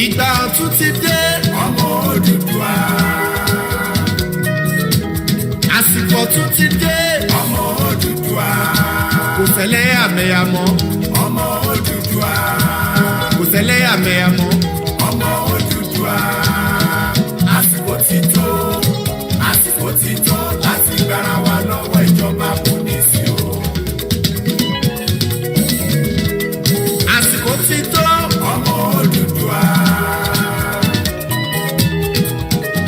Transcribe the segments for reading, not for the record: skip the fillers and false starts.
ìgbà ọ̀tun ti dé ọmọ Odùduwà. àsìkò ọ̀tun ti dé ọmọ Odùduwà. kò ṣẹlẹ́yàmẹ̀yà mọ́ ọmọ Odùduwà. kò ṣẹlẹ́yàmẹ̀yà mọ́ ọmọ Odùduwà. àsìkò ti tó láti gbára wa lọ́wọ́ ìjọba pọ́lísì o. àsìkò ti tó ọmọ Odùduwà.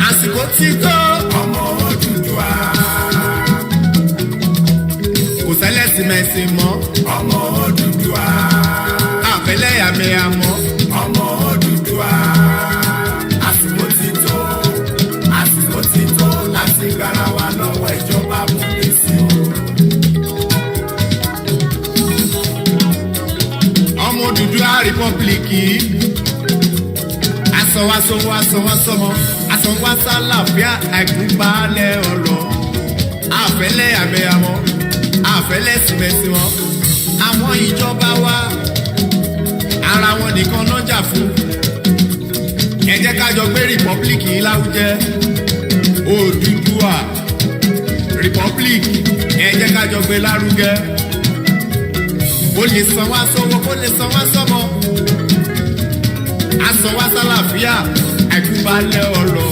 àsìkò ti tó ọmọ Odùduwà. kò ṣẹlẹ́sìmẹ̀sì mọ́ ọmọ Odùduwà. àfẹ́lẹ́yàmẹ̀yà mọ́ ọmọ Odùduwà. àsìkò ti tó láti gbára wa lọ́wọ́ ìjọba pọ́lísì o. ọmọ Odùduwà rìpọ́blìkì asọ̀wásọmọ asọ̀wásálàfíà àìkúbalẹ̀ ọ̀rọ̀ àfẹ́lẹ́yàmẹ̀yà mọ́ àfẹ́lẹ́sìmẹ̀sì mọ́ àwọn ìjọba wa ara wọn nìkan náà jà fún. ẹ jẹ́ ká jọ gbé rìpọ́blìkì lárugẹ Odùduwà rìpọ́blìkì ẹ jẹ́ ká jọ gbé lárugẹ. kó lè san wá sówó kó lè san wá sọ́mọ asan wá sálàfíà àìkúbalẹ̀ ọ̀rọ̀.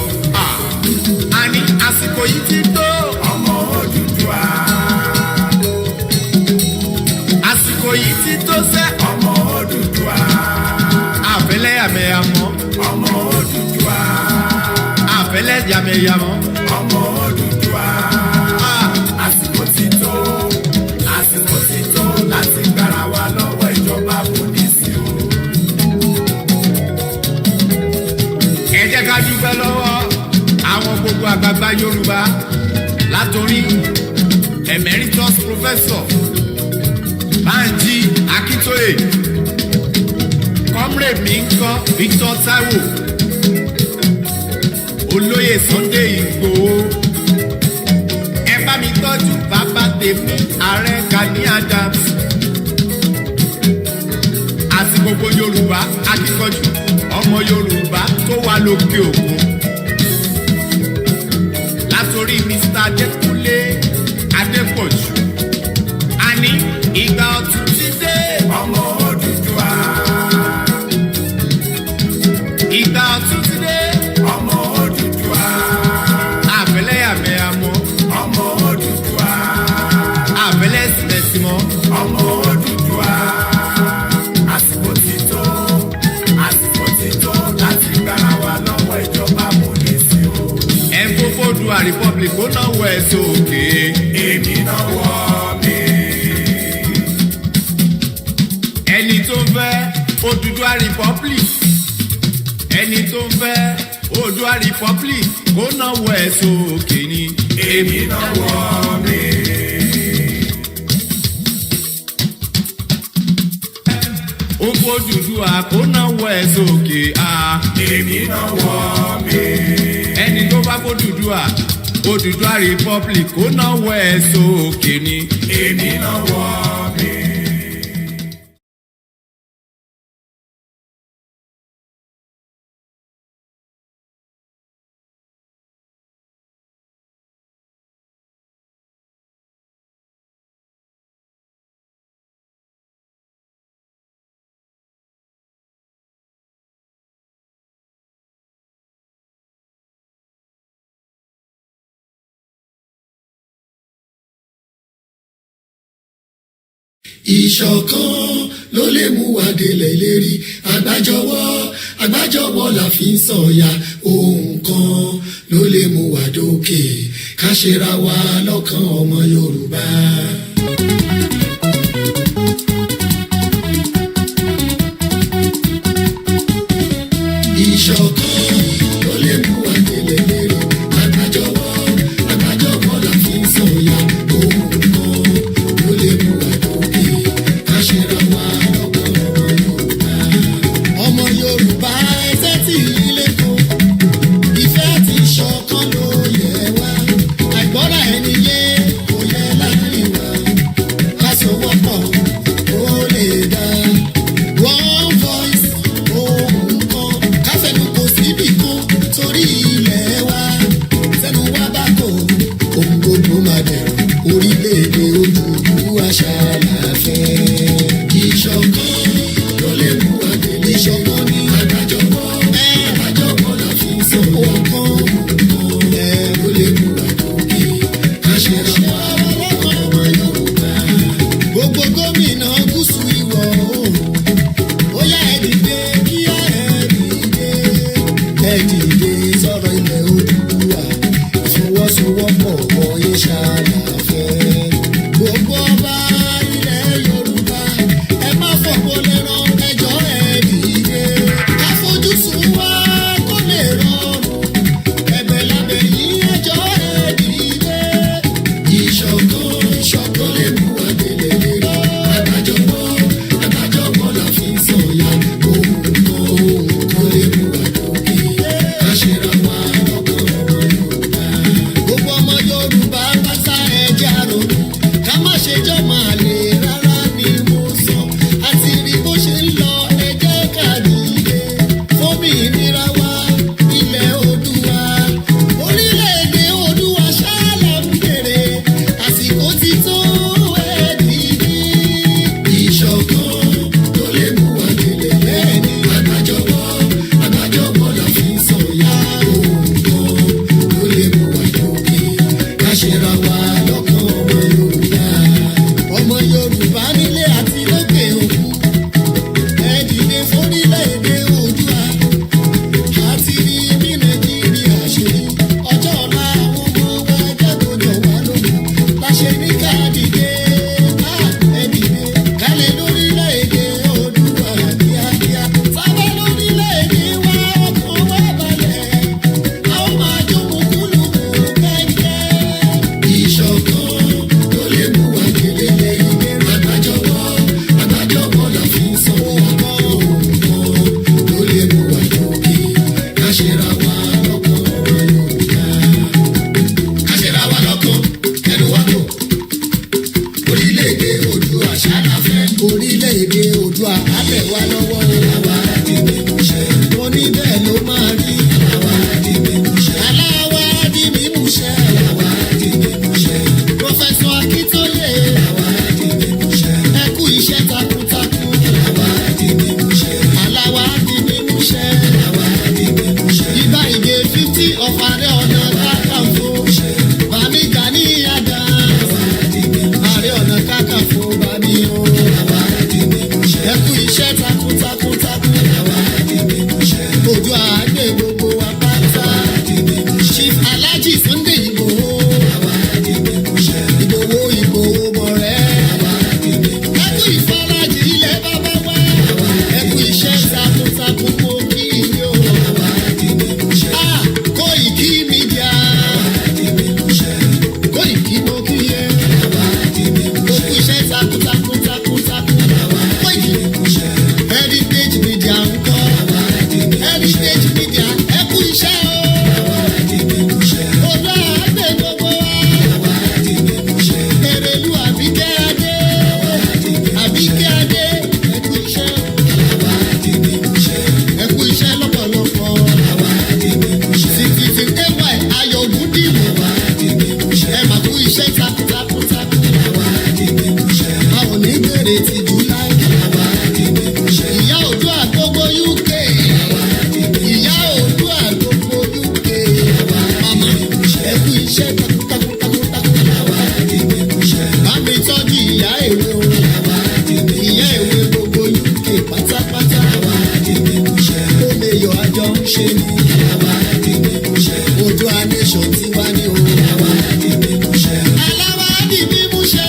a ní àsìkò yìí ti tó ọmọ Odùduwà. àsìkò yìí ti tó sẹ́ ọmọ Odùduwà. àfẹ́lẹ́yàmẹ̀yà mọ́ ọmọ Odùduwà. àfẹ́lẹ́yàmẹ̀yà mọ́ ọmọ Odùduwà. àsìkò ti tó láti gbára wa lọ́wọ́ ìjọba pọ́lísì o. ẹ jẹ́ ká dúpẹ́ lọ́wọ́ àwọn gbogbo àgbààgbà Yorùbá látòrí emeritus professor Banji Akintoye, comrade mi ńkọ́ Victor Taiwo, olóyè Sunday Igboho. ẹ bá mi tọ́jú bàbá tèmi ààrẹ Gani Adams àti gbogbo Yorùbá akíkanjú ọmọ Yorùbá tó wà lókè òkun látòrí Mr. Adékúnlé Adépọ̀jù. a ní ìgbà ọ̀tun ti dé ọmọ Odùduwà. ìgbà ọ̀tun ti dé ọmọ Odùduwà. àfẹ́lẹ́yàmẹ̀yà mọ́ ọmọ Odùduwà. àfẹ́lẹ́sìmẹ̀sì mọ́ ọmọ Odùduwà. àsìkò ti tó láti gbára wa lọ́wọ́ ìjọba pọ́lísì o. ẹ ń fọ́fọ́ Odùduwà republic ó náwó ẹ̀ sókè. èmi náwó mi. ẹni tó fẹ́ Odùduwà republic ẹni tó fẹ́ Odùduwà republic kó náwó ẹ̀ sókè ni. èmi náwó mi. ó fọ́ Odùduwà kó náwó ẹ̀ sókè. èmi náwó mi. ẹni tó bá fọ́ Odùduwà republic kó náwó ẹ̀ sókè ni. èmi náwó mi. Ìṣọ̀kan ló lè mú wa délẹ̀ ìlérí, àgbájọwọ́ la fi ń sọ̀yà, ohun kan ló lè mú wa dókè, ká ṣera wa lọ́kàn ọmọ Yorùbá. Ìṣọ̀kan ló lè mú wa délẹ̀ ìlérí, àgbájọwọ́ la fi ń sọ̀yà, ohun kan ló lè mú wa dókè. Ọmọ Yorùbá ẹsẹ̀ tí ilé kan, ìfẹ́ àti ìṣọ̀kan ló yẹ wá, àìgbọ́ra ẹni yé kò yẹ láàrin wa, ká sowọ́pọ̀ ó lè dá. One voice ohùn kan, ká máa dẹ̀rù orílẹ̀-èdè Odùduwà ṣàlàfẹ́. Ìṣọ̀kan ló lè mú wa délé. Ìṣọ̀kan ní àgbájọpọ̀ la fi ń sọ ọ̀kan. Ló lè mú wa dókè ká ṣe ra wa ọmọ Yorùbá. Gbogbo gómìnà gúúsù ìwọ̀ oòrùn ó yá ẹ dìde kí á ẹ dìde sọ̀rọ̀ ilẹ̀ Odùduwà ìfọwọ́sowọ́pọ̀ wọ̀nyí ṣàlàfẹ́. Gbogbo ọba ilẹ̀ Yorùbá ẹ má fọ̀pọ̀ lẹ́rọ̀ ẹjọ́ ẹ dìde. Àfojúsùn wa kó lè rọrùn ẹ̀bẹ̀ lábẹ́ yìí ẹjọ́ ẹ dìde. Ìṣọ̀kan lè mú wa délé lérò. Àgbájọpọ̀ la fi ń sọ̀yà ohun tó lè mú wa dókè ká ṣe ra wa lọ́kàn ọmọ Yorùbá. Gbogbo ọmọ Yorùbá pátá ẹjẹ́ àrònú ká má ṣe jọ́ máa lè rárá ni mo sọ. Àti rí bó ṣe ń lọ ẹjẹ́ ká dìde fómìnira wa ilẹ̀ Oòduà. Orílẹ̀-èdè Oòduà ṣáàlà ń bèrè àsìkò ti tó ẹ dìde. Ìṣọ̀kan tó lè mú wa délé lẹ́ni. Àgbájọpọ̀ la fi ń sọ̀yà ohun tó lè mú wa dókè ká ṣe ra wa lọ́kàn ọmọ Yorùbá. Ọmọ Yorùbá nílé àti lókè òkun ẹ dìde fórílẹ̀-èdè Oòduà. Àti rí bí Nàìjíríà ṣe rí ọjọ́ ọ̀la àwọn ọmọ wa jẹ́ kó jọ wá lógún. Láṣẹ ní ká dìde ẹ dìde kálẹ̀ lórílẹ̀-èdè Oòduà kíákíá. Sábà lórílẹ̀-èdè wa ọkàn wa balẹ̀ a ó máa jó mùkúlùmù kẹ́kẹ́. Ìṣọ̀kan tó lè mú wa délé lẹ́yìn lérò. Àgbájọpọ̀ la fi ń sọ ọkọ̀ ohun tó lè mú wa dókè ká ṣe ra wa lọ́kàn ọmọ Yorùbá. Ká ṣe ra wa lọ́kàn kẹ́nu wa kò. Orílẹ̀-èdè Oòduà ṣàlàfẹ́. Orílẹ̀-èdè Oòduà á tẹ̀ wá lọ́wọ́. Àwa di mímúṣẹ. Mo ní bẹ́ẹ̀ ló máa rí. Àwa di mímúṣẹ. Aláwa di mímúṣẹ. Àwa di mímúṣẹ. Prọfẹ̀sọ̀ Akíntóyè. Àwa di mímúṣẹ. Ẹ kú iṣẹ́ takuntakun. Àwa di mímúṣẹ. Aláwa di mímúṣẹ. Àwa di mímúṣẹ. Ìbá ìdè 50 of Ààrẹ Ọ̀nà Kakanfò. Bàmí Gani Adams. Ààrẹ Ọ̀nà Kakanfò bàmí o. Ẹ kú iṣẹ́ takuntakun. Oòduà gbé gbogbo wa pátá. Chief Alhaji Sunday Igboho. Igboho mọ̀rẹ́. Ẹ kú ìfarajì ilẹ̀ bàbá wa. Ẹ kú iṣẹ́ takuntakun mo kí yín o. Koiki Media. Koiki mo kí yẹ. Ó kú iṣẹ́ takuntakun. Koiki. Heritage Media ń kọ́. Heritage Media ẹ kú iṣẹ́ o. Oòduà gbé gbogbo wa. Èrèlú Àbíkẹ́ Adé. Àbíkẹ́ Adé ẹ kú iṣẹ́ o. Ẹ kú iṣẹ́ lọ́pọ̀lọpọ̀. Sìkìtì ay Ayọ̀ Ògúndìmọ̀. Ẹ máa kú iṣẹ́ takuntakun. A ò ní bèrè tìjú láì. Ìyá Oòduà gbogbo UK. Ìyá Oòduà gbogbo UK. Màmá ẹ kú iṣẹ́ takuntakun. Bá mi tọ́jú ìyá èwe o. Ìyá èwe gbogbo UK pátápátá. Ó lè yọ àjọ ń ṣe ni. Oòduà nation ti wá ní o. Aláwa di mímúṣẹ.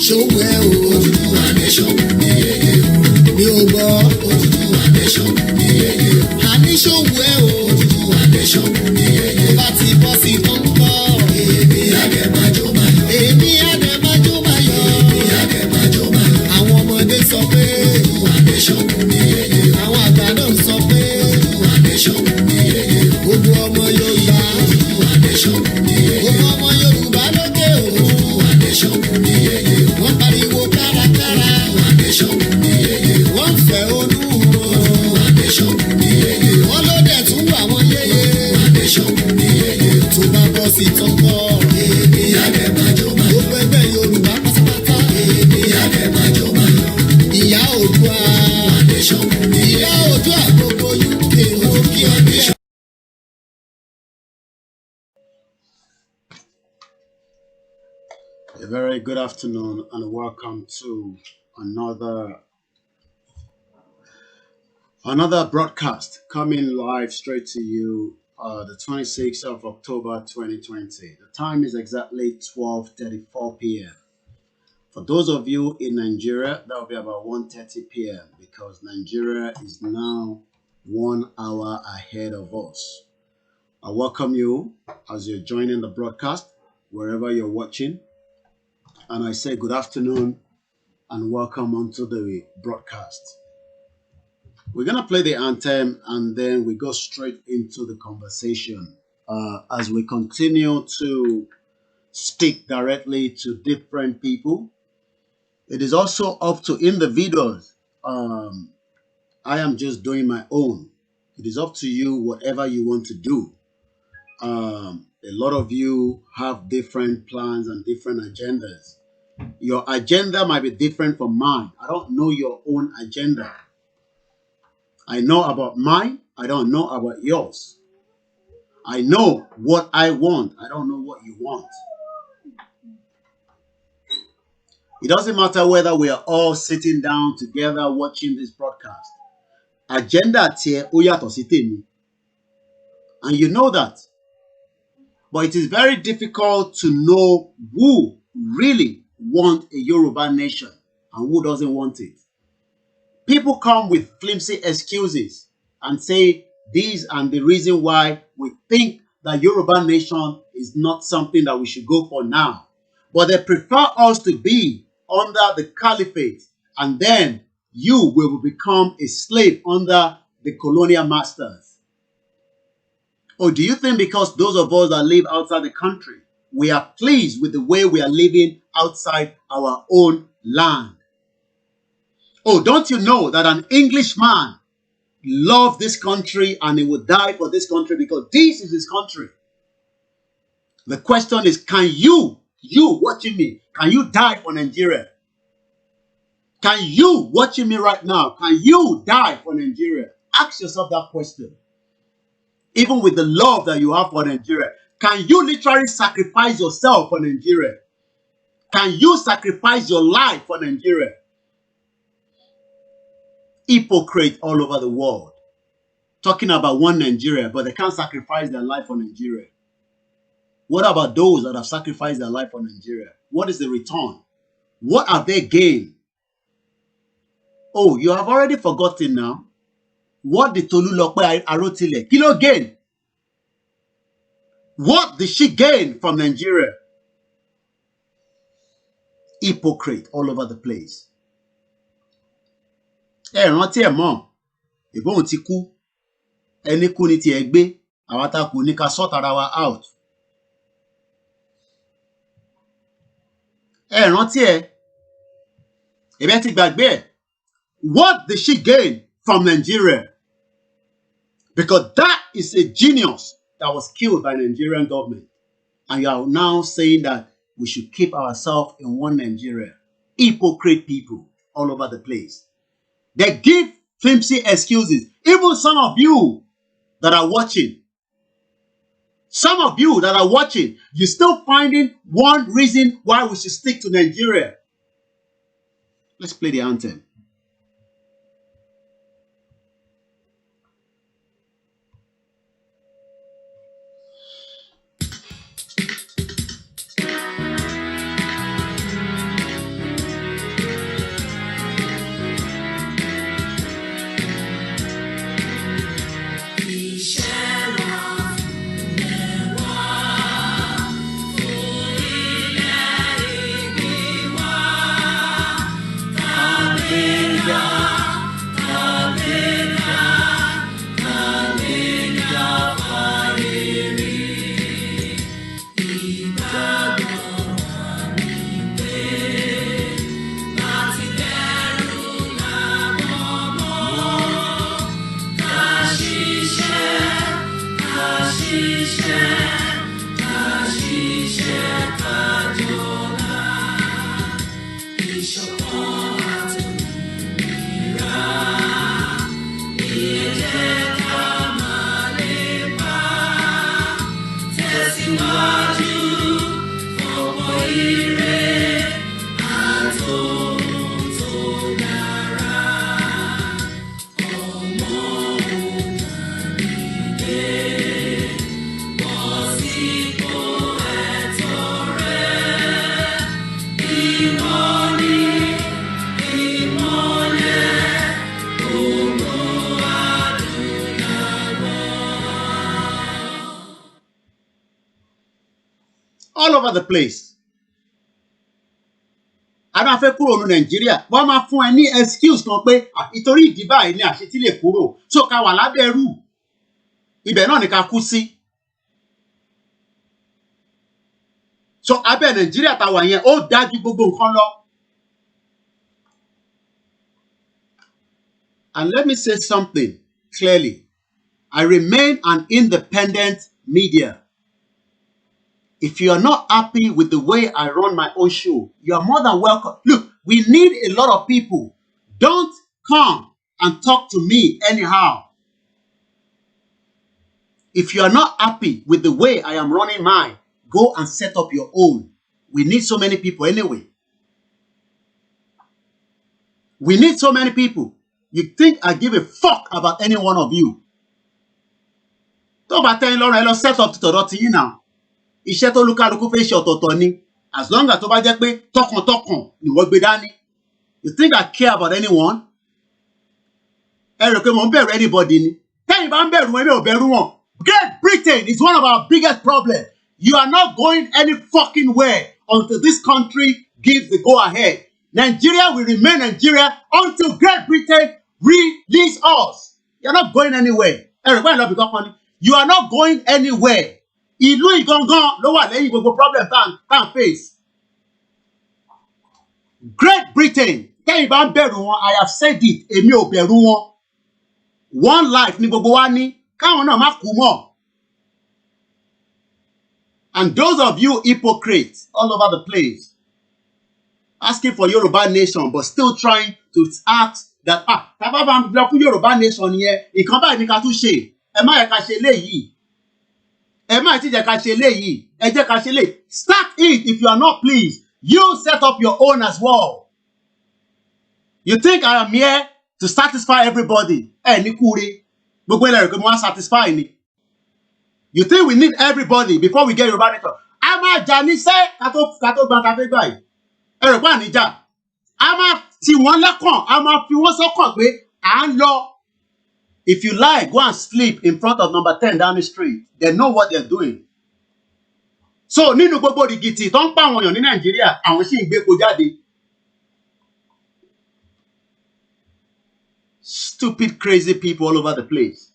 Ṣòwò ẹ o. Oòduà nation ní yeye o. Mi ò gbọ́. Oòduà nation ní yeye o. Àní ṣòwò ẹ o. Oòduà nation ní yeye o. Bá ti bọ́ sí tó ń bọ̀. Èmi àdèmájó máa yọ. Èmi àdèmájó máa yọ. Èmi àdèmájó máa yọ. Àwọn ọmọdé sọ pé. Oòduà nation ní yeye o. Àwọn àgbà náà sọ pé. Oòduà nation ní yeye o. Gbogbo ọmọ Yorùbá. Oòduà nation ní yeye o. Gbogbo ọmọ Yorùbá lókè o. Oòduà nation ní yeye o. Wọ́n pariwo kárakára. Oòduà nation ní yeye o. Wọ́n fẹ́ olú. sì tó kọ́. Èmi àdè máa jó máa yọ̀. Gbogbo ẹgbẹ́ Yorùbá pátápátá. Èmi àdè máa jó máa yọ̀. Ìyá Oòduà. Ìyá Oòduà gbogbo UK ó kí ọdún ẹ̀. A very good afternoon and welcome to another broadcast coming live straight to you the 26th of October 2020. The time is exactly 12:34 p.m. For those of you in Nigeria, that will be about 1:30 p.m. because Nigeria is now 1 hour ahead of us. I welcome you as you're joining the broadcast wherever you're watching. And I say good afternoon and welcome onto the broadcast. We're going to play the anthem and then we go straight into the conversation as we continue to speak directly to different people. It is also up to individuals. I am just doing my own. It is up to you, whatever you want to do. A lot of you have different plans and different agendas. Your agenda might be different from mine. I don't know your own agenda. I know about mine. I don't know about yours. I know what I want. I don't know what you want. It doesn't matter whether we are all sitting down together watching this broadcast. Agenda tiẹ̀ ó yàtọ̀ sí tèmi. And you know that. But it is very difficult to know who really want a Yoruba nation and who doesn't want it. People come with flimsy excuses and say these and the reason why we think that Yoruba nation is not something that we should go for now. But they prefer us to be under the caliphate and then you will become a slave under the colonial masters. Or do you think because those of us that live outside the country, we are pleased with the way we are living outside our own land? Oh, don't you know that an Englishman loves this country and he would die for this country because this is his country? The question is, can you watching me, can you die for Nigeria? Can you watching me right now, can you die for Nigeria? Ask yourself that question. Even with the love that you have for Nigeria, can you literally sacrifice yourself for Nigeria? Can you sacrifice your life for Nigeria? Hypocrites all over the world talking about one Nigeria, but they can't sacrifice their life for Nigeria. What about those that have sacrificed their life for Nigeria? What is the return? What have they gained? Oh, you have already forgotten now. What did Tolulope Arotile Kilo gain? What did she gain from Nigeria? Hypocrite all over the place. Rántí ẹ̀ mọ̀, ìbọn ti kú, ẹni kú ní ti ẹ̀ gbé, àwa tá kú ní ká sort ara wa out. Rántí ẹ̀, ẹ̀bẹ̀ ti gbàgbé ẹ̀. What did she gain from Nigeria? Because that is a genius that was killed by the Nigerian government. And you are now saying that we should keep ourselves in one Nigeria. Hypocrite people all over the place. They give flimsy excuses. Even some of you that are watching, you're still finding one reason why we should stick to Nigeria. Let's play the anthem. over the place. A máa fẹ́ kúrò ní Nàìjíríà. Wọ́n máa fún ẹ ní excuse kan pé ìtorí ìdí báyìí ni àṣetí lè kúrò. So ká wà lábẹ́ ẹrú. Ibẹ̀ náà ni ká kú sí. So abẹ́ Nàìjíríà tá wà yẹn ó dájú gbogbo nǹkan lọ. And let me say something clearly. I remain an independent media. If you are not happy with the way I run my own show, you are more than welcome. Look, we need a lot of people. Don't come and talk to me anyhow. If you are not happy with the way I am running mine, go and set up your own. We need so many people anyway. We need so many people. You think I give a fuck about any one of you? Tó bá tẹ́yìn lọ́rùn ẹ lọ set up tọ̀dọ̀ ti yín now. Iṣẹ́ tó lúkálukú fẹ́ ṣe ọ̀tọ̀ọ̀tọ̀ ni. As long as tó bá jẹ́ pé tọkàntọkàn ni wọ́n gbé dání. You think I care about anyone? Ẹ rò pé mo ń bẹ̀rù anybody ni. Tẹ́yìn bá ń bẹ̀rù wọn, èmi ò bẹ̀rù wọn. Great Britain is one of our biggest problems. You are not going any fucking where until this country gives the go-ahead. Nigeria will remain Nigeria until Great Britain release us. You are not going anywhere. You are not going anywhere. Ìlú ìgangan ló wà lẹ́yìn gbogbo problem tá face. Great Britain, tẹ́yìn bá ń bẹ̀rù wọn, I have said it, èmi ò bẹ̀rù wọn. One life ni gbogbo wa ní, káwọn náà má kú mọ́. And those of you hypocrites all over the place, asking for Yoruba nation, but still trying to ask that, tàbá bá ń lọ fún Yoruba nation yẹn, ìkan báyìí ni ká tún ṣe, ẹ má yẹ ká ṣe léyìí. Ẹ má ti jẹ́ ká ṣe léyìí, ẹ jẹ́ ká ṣe léyìí. Start it if you are not pleased. You set up your own as well. You think I am here to satisfy everybody? Ẹ ní kúre. Gbogbo ilẹ̀ rẹ̀ pé mo wá satisfy ni. You think we need everybody before we get Yoruba nation? A máa jà ní sẹ́ ká tó gba ká fẹ́ gbà yìí. Ẹ rò pé à ní jà. A máa tì wọ́n lẹ́kàn, a máa fi wọ́n sọ́kàn pé à ń lọ. If you like, go and sleep in front of number 10 down the street. They know what they're doing. So, nínú gbogbo rìgìtì tó ń pa àwọn èèyàn ní Nàìjíríà, àwọn sì ń gbé epo jáde. Stupid, crazy people all over the place.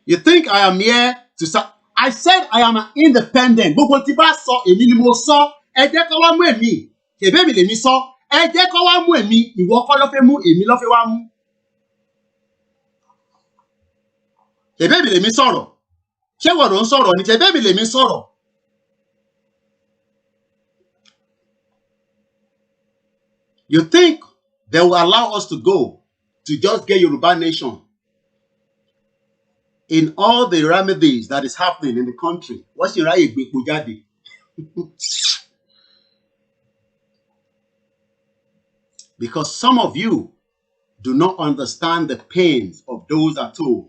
You think I am here to... I said I am an independent. Gbogbo tí bá sọ, èmi ni mo sọ. Ẹ jẹ́ kó wá mú èmi. Ṣèbí èmi lèmi sọ. Ẹ jẹ́ kó wá mú èmi. Ìwọ kọ́ ló fẹ́ mú, èmi ló fẹ́ wá mú. Ṣèbí èmi lèmi sọ̀rọ̀. Ṣé wọ́n ló ń sọ̀rọ̀ ni? Ṣèbí èmi lèmi sọ̀rọ̀. You think they will allow us to go to just get Yoruba nation? In all the remedies that is happening in the country, what's your right? Because some of you do not understand the pains of those at home.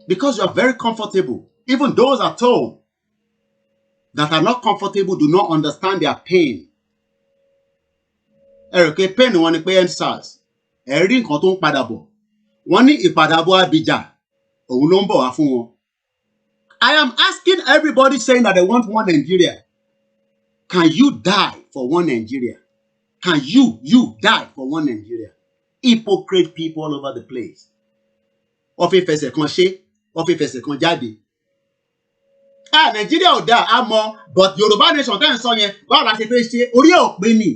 Because you are very comfortable. Even those at home that are not comfortable do not understand their pain. Ẹ̀rọ̀kẹ́ pain wọn ni pé EndSARS. Ẹ̀rí nǹkan tó ń padà bọ̀. Wọ́n ní ìpadàbọ̀ Abidjan. Òun ló ń bọ̀ wá fún wọn. I am asking everybody saying that they want one Nigeria. Can you die for one Nigeria? Can you die for one Nigeria? Hypocrite people all over the place. Wọ́n fi fẹsẹ̀ kan ṣe, wọ́n fi fẹsẹ̀ kan jáde. Nigeria ò dáa, a mọ̀, but Yoruba nation tẹ́ ń sọ yẹn, báwo la ṣe fẹ́ ṣe? Orí ẹ̀ ò pé ni.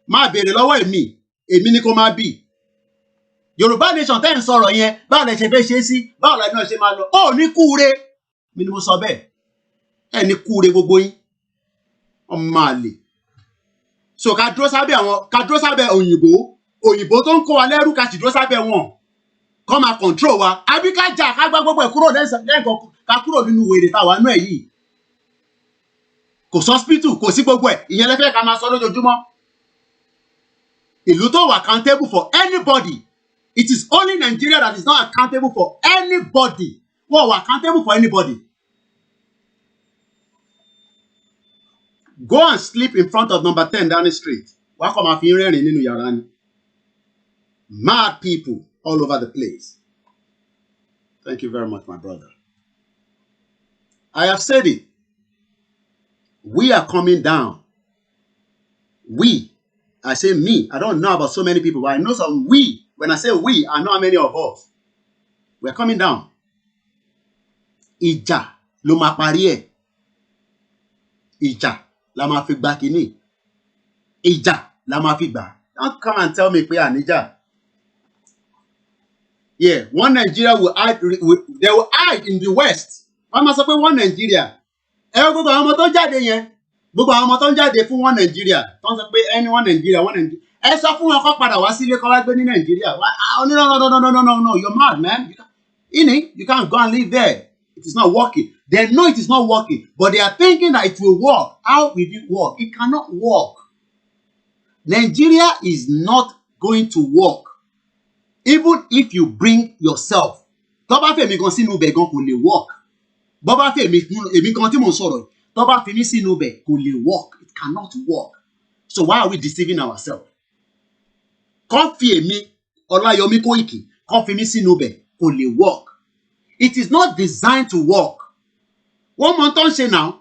Máa béèrè lọ́wọ́ èmi ni kó máa bì. Yoruba nation tẹ́ ń sọ̀rọ̀ yẹn, báwo la ṣe fẹ́ ṣe sí? Báwo la náà ṣe máa lọ? Ó ní kúure. Mi ni mo sọ bẹ́ẹ̀. Ẹ ní kúure gbogbo yín. Ọmọ àlè. So ká dúró sábẹ́ òyìnbó tó ń kó wa lẹ́rú ká sì dúró sábẹ́ wọn. Kọ́ máa control wa. Àbí ká jà ká gbá gbogbo ẹ̀ kúrò lẹ́ẹ̀kan ká kúrò nínú wèrè táwa nú ẹ̀ yìí. Kò sí hospital, kò sí gbogbo ẹ̀. Ìyẹn lẹ́fẹ̀ẹ́ ká máa sọ lójoojúmọ́. Ìlú tó wà accountable for anybody. It is only Nigeria that is not accountable for anybody. Wọ́n wà accountable for anybody. Go and sleep in front of number 10 down the street. Wá kọ́ máa fi rẹ́rìn nínú yàrá ni. Mad people all over the place. Thank you very much, my brother. I have said it. We are coming down. We. I say me. I don't know about so many people, but I know some we. When I say we, I know how many of us. We're coming down. Ìjà ló máa parí ẹ̀. Ìjà la máa fi gbà kíní. Ìjà la máa fi gbà. Don't come and tell me pé àníjà. Yeah, one Nigeria will hide. They will hide in the West. Wọ́n máa sọ pé one Nigeria. Ẹ gbogbo àwọn ọmọ tó ń jáde yẹn. Gbogbo àwọn ọmọ tó ń jáde fún one Nigeria. Tó ń sọ pé any one Nigeria, one Nigeria. Ẹ sọ fún wọn kó padà wá sílé kó wá gbé ní Nigeria. No, you're mad, man. You can't go and live there. It is not working. They know it is not working, but they are thinking that it will work. How will it work? It cannot work. Nigeria is not going to work. Even if you bring yourself. Tó bá fẹ́ mi gan sínú ibẹ̀ gan kò lè work. Bó bá fẹ́ èmi gan tí mò ń sọ̀rọ̀, tó bá fi mí sínú ibẹ̀ kò lè work. It cannot work. So why are we deceiving ourselves? Kàn fi èmi Ọláyọmí Kóìkì, kàn fi mí sínú ibẹ̀ kò lè work. It is not designed to work. One month on say now.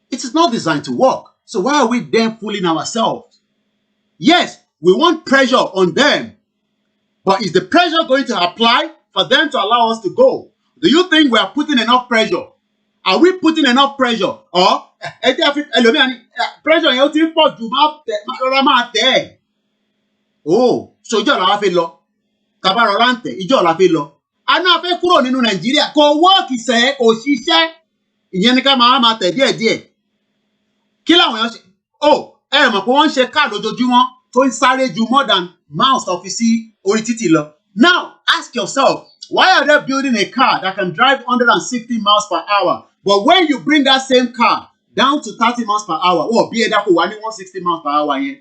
It is not designed to work. So why are we then fooling ourselves? Yes, we want pressure on them. But is the pressure going to apply for them to allow us to go? Do you think we are putting enough pressure? Are we putting enough pressure? Or pressure yẹn ó ti ń pọ̀ jù máa tẹ̀. Oh, so ìjọ la wá fẹ́ lọ. Tàbá rọra ń tẹ̀, ìjọ la fẹ́ lọ. Àná fẹ́ kúrò nínú Nàìjíríà kò wọ́ọ̀kì sẹ́ kò ṣiṣẹ́. Ìyẹn ni ká máa tẹ̀ díẹ̀díẹ̀. Kí làwọn èèyàn ṣe? Oh, ẹ mọ̀ pé wọ́n ń ṣe káà lójoojúmọ́ tó ń sáré ju more than miles tó fi sí orí títì lọ. Now, ask yourself, why are they building a car that can drive 160 miles per hour? But when you bring that same car down to 30 miles per hour, wọ́n bí ẹ̀dá kò wá ní 160 miles per hour yẹn.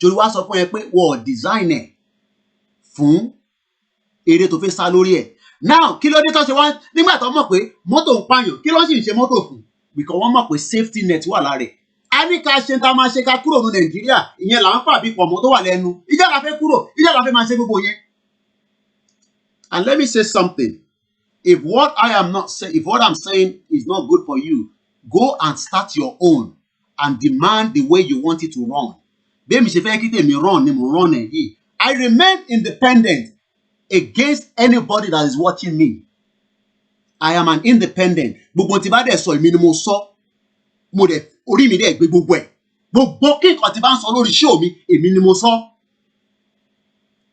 Torí wá sọ fún ẹ pé wọ́n design ẹ̀ fún eré tó fẹ́ sá lórí ẹ̀. Now, kí ló dé tó ṣe wá nígbà tó mọ̀ pé mọ́tò ń pààyàn, kí ló sì ń ṣe mọ́tò fún? Because wọ́n mọ̀ pé safety net wà lára ẹ̀. A ní ká ṣe tá máa ṣe ká kúrò ní Nàìjíríà, ìyẹn là ń fà bí pọ̀mọ́ tó wà lẹ́nu. Ìjà la fẹ́ kúrò, ìjà la fẹ́ máa ṣe gbogbo yẹn. And let me say something. If what I'm saying is not good for you, go and start your own and demand the way you want it to run. Bẹ́ẹ̀ mi ṣe fẹ́ kí tèmi run ni mo run ẹ̀ yìí. I remain independent against anybody that is watching me. I am an independent. Gbogbo tí bá dẹ̀ sọ èmi ni mo sọ. Mo dẹ̀ orí mi dẹ̀ gbé gbogbo ẹ̀. Gbogbo kí nǹkan tí bá ń sọ lórí show mi, èmi ni mo sọ.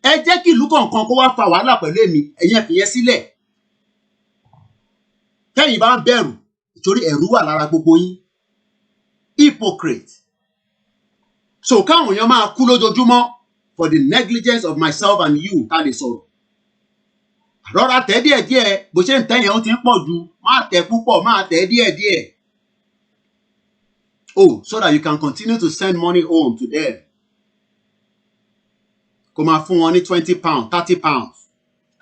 Ẹ jẹ́ kí ìlú kọ̀ọ̀kan kó wá fa wàhálà pẹ̀lú èmi, ẹ̀yin fìyẹn sílẹ̀. Tẹ́yin bá ń bẹ̀rù, nítorí ẹ̀rù wà lára gbogbo yín. Hypocrite. So káwọn èèyàn máa kú lójoojúmọ́ for the negligence of myself and you tá lè sọ̀rọ̀. Rọra tẹ̀ díẹ̀díẹ̀, bó ṣe ń tẹ̀ yẹn ó ti ń pọ̀ jù, máa tẹ̀ púpọ̀, máa tẹ̀ díẹ̀díẹ̀. Oh, so that you can continue to send money home to them. Kó máa fún wọn ní 20 pounds, 30 pounds.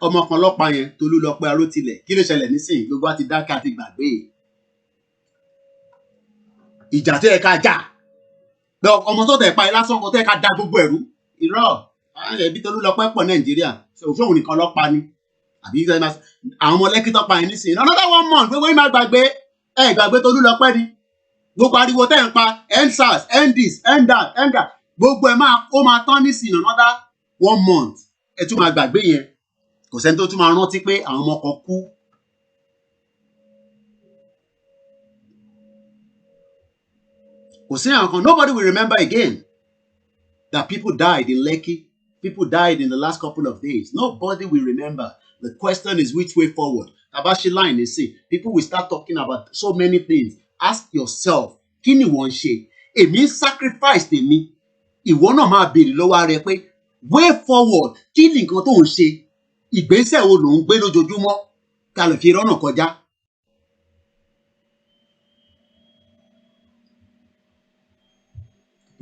Ọmọ kan lọ́pàá yẹn, Tolúlọpẹ́ Arótilẹ̀. Kí ló ṣẹlẹ̀ nísìnyí? Gbogbo àti dákẹ́ àti gbàgbé. Ìjà tó yẹ ká jà. Ọmọ tó tẹ̀ pa ẹ lásán kan tó yẹ ká da gbogbo ẹ̀rú. Irọ́. Ẹbí Tolúlọpẹ́ pọ̀ Nàìjíríà. Òṣòwò nìkan lọ́pàá ni. Àbí àwọn ọmọ Lẹ́kí tó pa ẹ nísìnyí. Another one month, gbogbo yín máa gbàgbé. Ẹ gbàgbé Tolúlọpẹ́ ni. Gbogbo ariwo tẹ́ ń pa EndSARS, EndThis, EndThat, EndThat. Gbogbo ẹ̀ ó máa tán nísìnyí another 1 month. Ẹ tún máa gbàgbé yẹn. Kò sẹ́ni tó tún máa rántí pé àwọn ọmọ kan kú. Kò sí àwọn kan. Nobody will remember again that people died in Lekki. People died in the last couple of days. Nobody will remember. The question is which way forward. Abashi line is say people will start talking about so many things. Ask yourself, kí ni wọ́n ṣe? Èmi sacrifice tèmi. Ìwọ náà máa béèrè lọ́wọ́ rẹ pé way forward, kí ni nǹkan tó ń ṣe? Ìgbésẹ̀ wo ló ń gbé lójoojúmọ́ ká lè fi rọ́nà kọjá?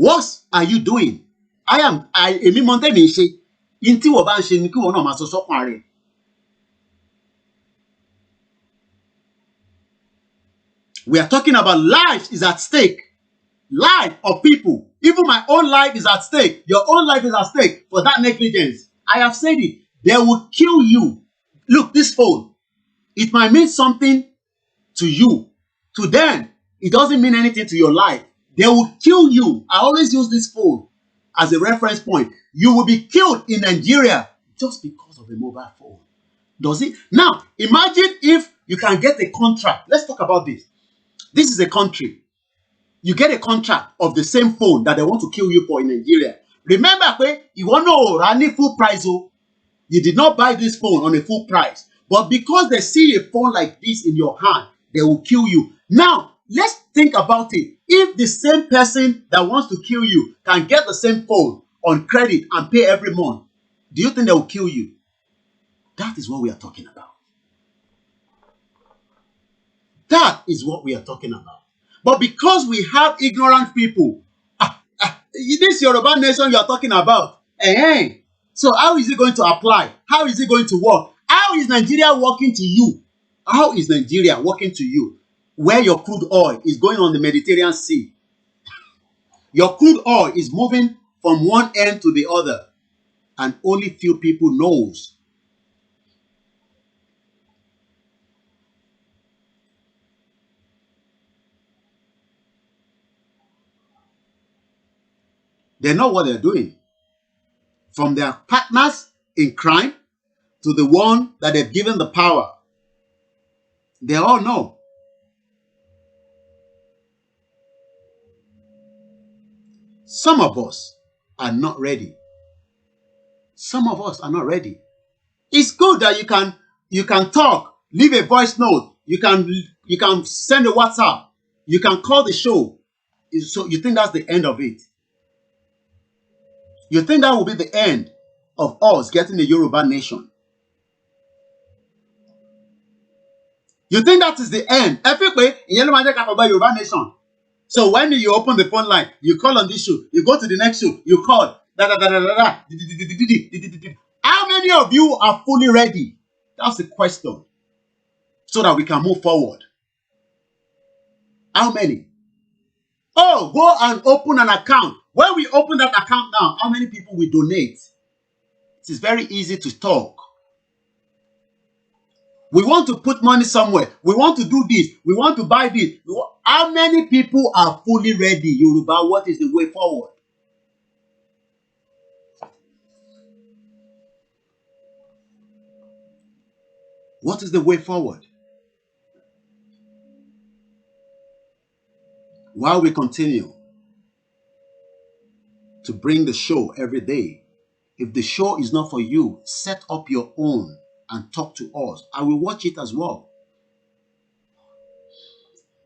What are you doing? Èmi mọ tẹ́mi ń ṣe. In tí wọ́n bá ń ṣe ni kí wọ́n náà máa sọ sọ́kàn rẹ̀. We are talking about life is at stake. Life of people. Even my own life is at stake. Your own life is at stake for that negligence. I have said it. They will kill you. Look, this phone. It might mean something to you. To them, it doesn't mean anything to your life. They will kill you. I always use this phone as a reference point. You will be killed in Nigeria just because of a mobile phone. Does it? Now, imagine if you can get a contract. Let's talk about this. This is a country. You get a contract of the same phone that they want to kill you for in Nigeria. Remember, you want to run full price. You did not buy this phone on a full price. But because they see a phone like this in your hand, they will kill you. Now, let's think about it. If the same person that wants to kill you can get the same phone on credit and pay every month, do you think they will kill you? That is what we are talking about. That is what we are talking about. But because we have ignorant people, this Yoruba nation you are talking about, so how is it going to apply? How is it going to work? How is Nigeria working to you? How is Nigeria working to you? Where your crude oil is going on the Mediterranean Sea. Your crude oil is moving from one end to the other. And only few people knows. They know what they're doing. From their partners in crime to the one that they've given the power. They all know. Some of us are not ready. Some of us are not ready. It's good that you can talk, leave a voice note, you can send a WhatsApp, you can call the show. So you think that's the end of it? You think that will be the end of us getting the Yoruba nation? You think that is the end? Yoruba nation. So when you open the phone line, you call on this show, you go to the next show, you call. How many of you are fully ready? That's the question. So that we can move forward. How many? Oh, go and open an account. When we open that account now, how many people will donate? It is very easy to talk. We want to put money somewhere. We want to do this. We want to buy this. How many people are fully ready? Yoruba, what is the way forward? What is the way forward? While we continue to bring the show every day, if the show is not for you, set up your own and talk to us. I will watch it as well.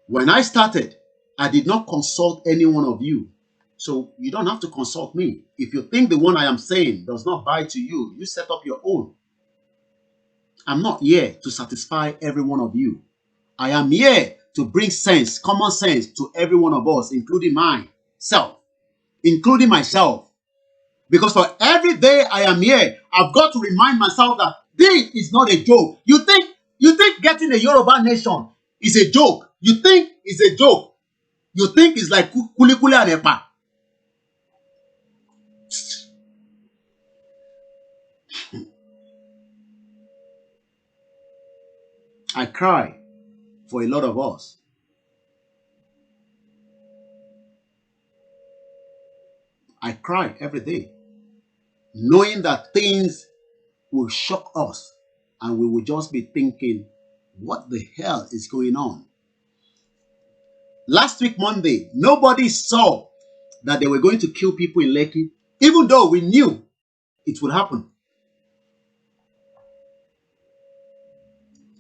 When I started, I did not consult any one of you. So you don't have to consult me. If you think the one I am saying does not buy to you, you set up your own. I'm not here to satisfy every one of you. I am here to bring sense, common sense to every one of us, including myself. Because for every day I am here, I've got to remind myself that this is not a joke. You think getting a Yoruba nation is a joke? You think it's a joke? You think it's like kuli kuli and epa? I cry for a lot of us. I cry every day, knowing that things will shock us and we will just be thinking, what the hell is going on? Last week, Monday, nobody saw that they were going to kill people in Lekki, even though we knew it would happen.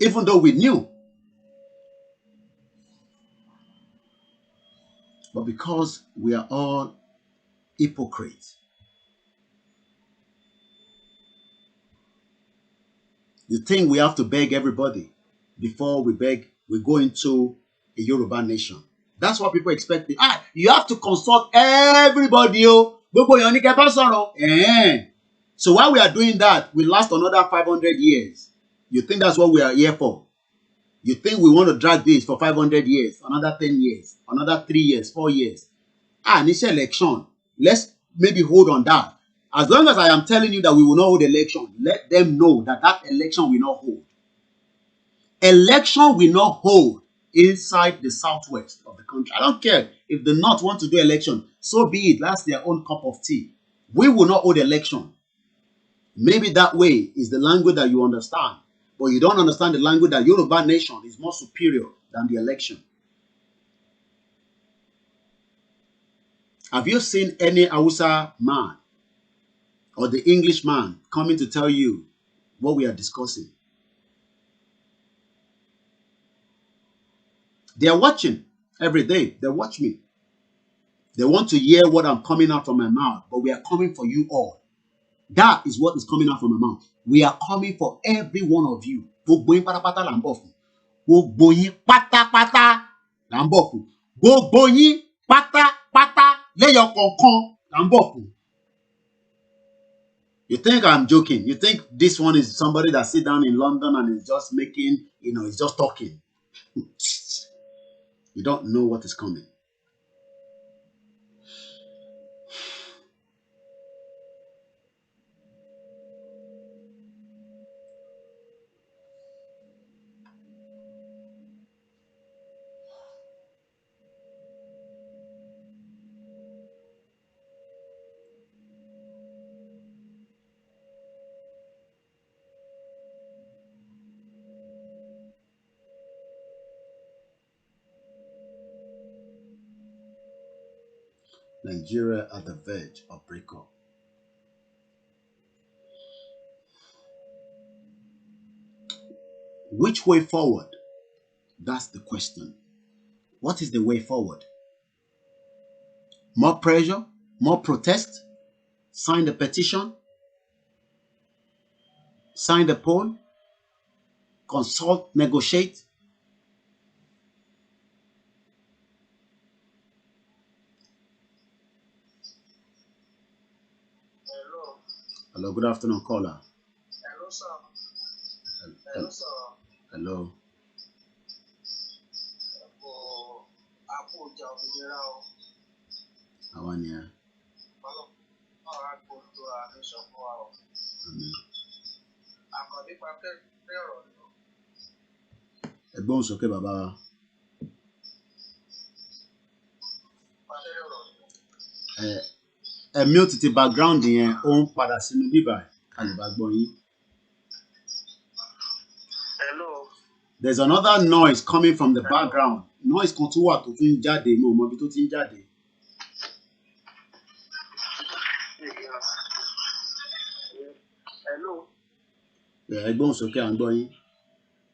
Even though we knew. But because we are all hypocrites, you think we have to beg everybody before we go into a Yoruba nation. That's what people expect. You have to consult everybody. So while we are doing that, we last another 500 years. You think that's what we are here for? You think we want to drag this for 500 years, another 10 years, another 3 years, 4 years? Initial election. Let's maybe hold on that. As long as I am telling you that we will not hold election, let them know that that election will not hold. Election will not hold inside the southwest of the country. I don't care if the North want to do election, so be it. That's their own cup of tea. We will not hold election. Maybe that way is the language that you understand, but you don't understand the language that Yoruba nation is more superior than the election. Have you seen any Hausa man or the English man coming to tell you what we are discussing? They are watching every day. They watch me. They want to hear what I'm coming out from my mouth, but we are coming for you all. That is what is coming out from my mouth. We are coming for every one of you. Gbogbo yín pátápátá là ń bọ̀ fún. Gbogbo yín pátápátá là ń bọ̀ fún. Gbogbo yín pátápátá lẹ́yọ kọ̀ọ̀kan là ń bọ̀ fún. You think I'm joking? You think this one is somebody that sit down in London and is just making, is just talking? You don't know what is coming. Nigeria at the verge of breakup. Which way forward? That's the question. What is the way forward? More pressure? More protest? Sign the petition? Sign the poll? Consult, negotiate? Hello, good afternoon, caller. Hello, sir. Hello, sir. Hello. How are you? Ẹ̀gbọ́n sókè bàbá. Mute ti background yẹn ó ń padà sínú bíbà ká lè bá gbọ́ yín. Hello. There's another noise coming from the background. Noise kan tún wà tó tún ń jáde, mo mọ ibi tó ti ń jáde. Hello. Ẹ̀gbọ́n sókè à ń gbọ́ yín.